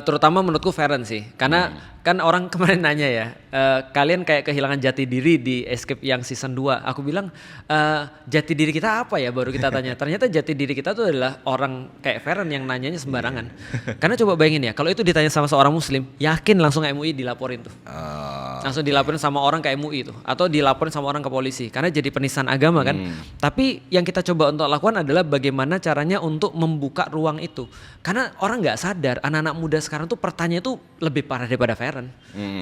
Terutama menurutku Feren sih, karena kan orang kemarin nanya ya, kalian kayak kehilangan jati diri di Escape yang season 2. Aku bilang jati diri kita apa ya, baru kita tanya. Ternyata jati diri kita tuh adalah orang kayak Feren yang nanyanya sembarangan. Karena coba bayangin ya, kalau itu ditanya sama seorang muslim, yakin langsung MUI dilaporin tuh. Langsung dilaporin sama orang ke MUI tuh, atau dilaporin sama orang ke polisi, karena jadi penistaan agama kan. Tapi yang kita coba untuk lakukan adalah bagaimana caranya untuk membuka ruang itu. Karena orang nggak sadar, anak-anak muda sekarang tuh pertanyaan itu lebih parah daripada Feren.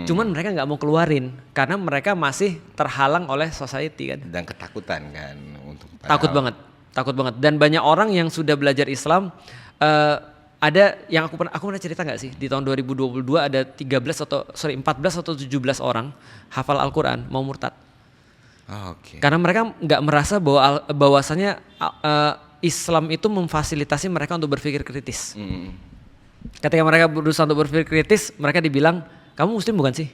Cuman mereka nggak mau keluarin karena mereka masih terhalang oleh society kan. Dan ketakutan kan untuk takut banget. Dan banyak orang yang sudah belajar Islam, ada yang aku pernah cerita nggak sih, di tahun 2022 ada 14 atau 17 orang hafal Al-Quran mau murtad. Karena mereka nggak merasa bahwasanya Islam itu memfasilitasi mereka untuk berpikir kritis. Ketika mereka berusaha untuk berpikir kritis, mereka dibilang, kamu muslim bukan sih?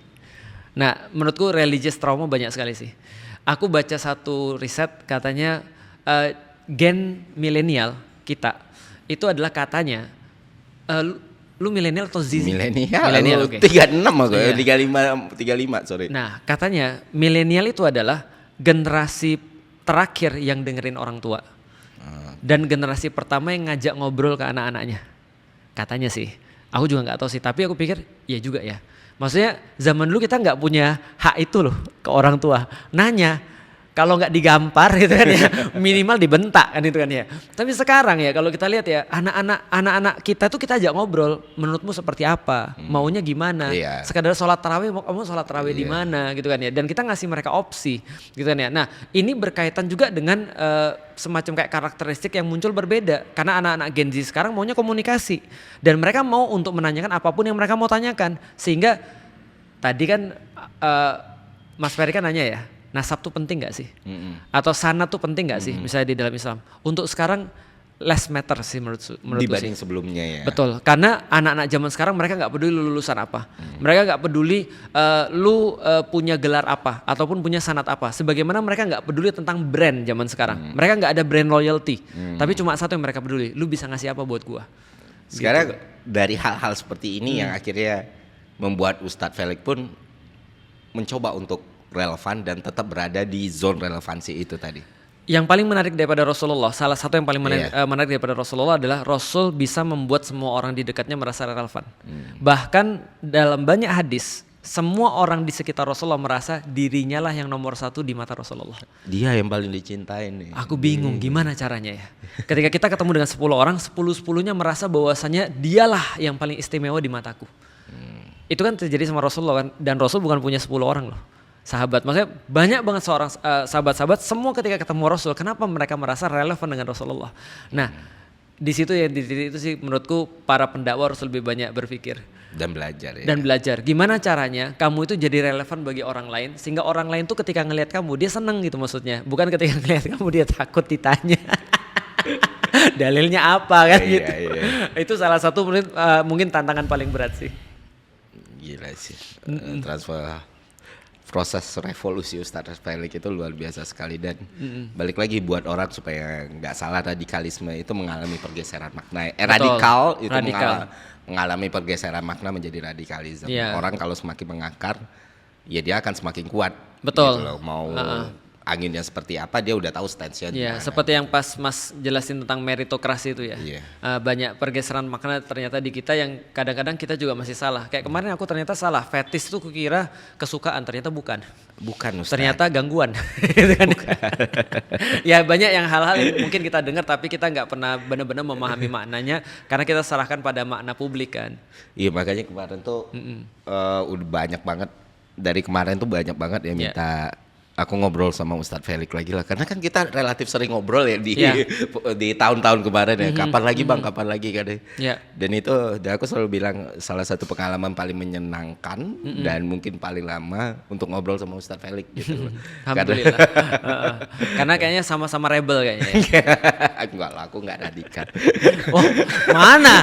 Nah, menurutku religious trauma banyak sekali sih. Aku baca satu riset katanya gen milenial kita itu adalah katanya, lu milenial atau Z? Milenial, 36 aku, 35 sorry. Nah, katanya milenial itu adalah generasi terakhir yang dengerin orang tua. Dan generasi pertama yang ngajak ngobrol ke anak-anaknya. Katanya sih, aku juga nggak tahu sih, tapi aku pikir ya juga ya. Maksudnya zaman dulu kita nggak punya hak itu loh ke orang tua. Nanya, kalau nggak digampar gitu kan ya, minimal dibentak kan itu kan ya. Tapi sekarang ya kalau kita lihat ya, anak-anak kita tuh kita ajak ngobrol, menurutmu seperti apa, maunya gimana, sekadar sholat tarawih, kamu sholat tarawih di mana gitu kan ya. Dan kita ngasih mereka opsi gitu kan ya. Nah ini berkaitan juga dengan semacam kayak karakteristik yang muncul berbeda, karena anak-anak Gen Z sekarang maunya komunikasi dan mereka mau untuk menanyakan apapun yang mereka mau tanyakan. Sehingga tadi kan Mas Ferry kan nanya ya, nasab tuh penting gak sih? Atau sanad tuh penting gak sih misalnya di dalam Islam? Untuk sekarang less matter sih menurut dibanding sebelumnya ya. Betul, karena anak-anak zaman sekarang mereka gak peduli lu lulusan apa. Mereka gak peduli lu punya gelar apa ataupun punya sanad apa. Sebagaimana mereka gak peduli tentang brand zaman sekarang. Mereka gak ada brand loyalty. Tapi cuma satu yang mereka peduli, lu bisa ngasih apa buat gua. Sekarang gitu. Dari hal-hal seperti ini yang akhirnya membuat Ustadz Felix pun mencoba untuk relevan dan tetap berada di zone relevansi itu tadi. Yang paling menarik daripada Rasulullah, salah satu yang paling menarik daripada Rasulullah adalah Rasul bisa membuat semua orang di dekatnya merasa relevan. Bahkan dalam banyak hadis, semua orang di sekitar Rasulullah merasa dirinya lah yang nomor 1 di mata Rasulullah. Dia yang paling dicintai nih. Aku bingung gimana caranya ya. Ketika kita ketemu dengan 10 orang, 10-10-nya merasa bahwasanya dialah yang paling istimewa di mataku. Itu kan terjadi sama Rasulullah kan, dan Rasul bukan punya 10 orang loh. Sahabat, maksudnya banyak banget seorang sahabat-sahabat semua ketika ketemu Rasul, kenapa mereka merasa relevan dengan Rasulullah. Nah, di situ ya, di titik itu sih menurutku para pendakwa harus lebih banyak berpikir dan belajar ya. Dan belajar gimana caranya kamu itu jadi relevan bagi orang lain, sehingga orang lain tuh ketika ngelihat kamu dia seneng gitu maksudnya, bukan ketika ngelihat kamu dia takut ditanya dalilnya apa kan gitu. Itu salah satu mungkin tantangan paling berat sih. Gila sih. Transfer proses revolusi Ustadz Felix itu luar biasa sekali, dan balik lagi buat orang supaya nggak salah, radikalisme itu mengalami pergeseran makna. Radikal itu mengalami pergeseran makna menjadi radikalisme. Orang kalau semakin mengakar, ya dia akan semakin kuat. Betul. Gitu loh. Mau anginnya seperti apa dia udah tahu stance-nya. Iya, seperti yang pas Mas jelasin tentang meritokrasi itu ya. Banyak pergeseran makna ternyata di kita yang kadang-kadang kita juga masih salah. Kayak kemarin aku ternyata salah, fetis itu kukira kesukaan, ternyata bukan. Bukan Ustaz. Ternyata gangguan. Ya banyak yang hal-hal yang mungkin kita dengar tapi kita nggak pernah benar-benar memahami maknanya karena kita serahkan pada makna publik kan. Iya, makanya kemarin tuh udah banyak banget, dari kemarin tuh banyak banget ya minta aku ngobrol sama Ustadz Felix lagi lah, karena kan kita relatif sering ngobrol ya di tahun-tahun kemarin ya. Kapan lagi Bang, kapan lagi kan ya. Dan itu aku selalu bilang salah satu pengalaman paling menyenangkan dan mungkin paling lama untuk ngobrol sama Ustadz Felix gitu. Alhamdulillah. Karena kayaknya sama-sama rebel kayaknya. Enggak lah, aku enggak radikal. Oh, mana?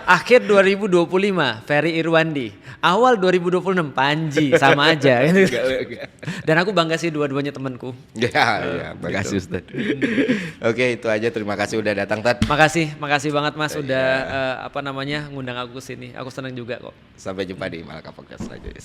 Akhir 2025 Ferry Irwandi, awal 2026 Panji, sama aja. Dan aku bangga sih dua-duanya temanku. Ya, makasih Ustaz. Oke, itu aja. Terima kasih udah datang, Tat. Makasih banget Mas udah ngundang aku sini. Aku senang juga kok. Sampai jumpa di Malaka Podcast selanjutnya.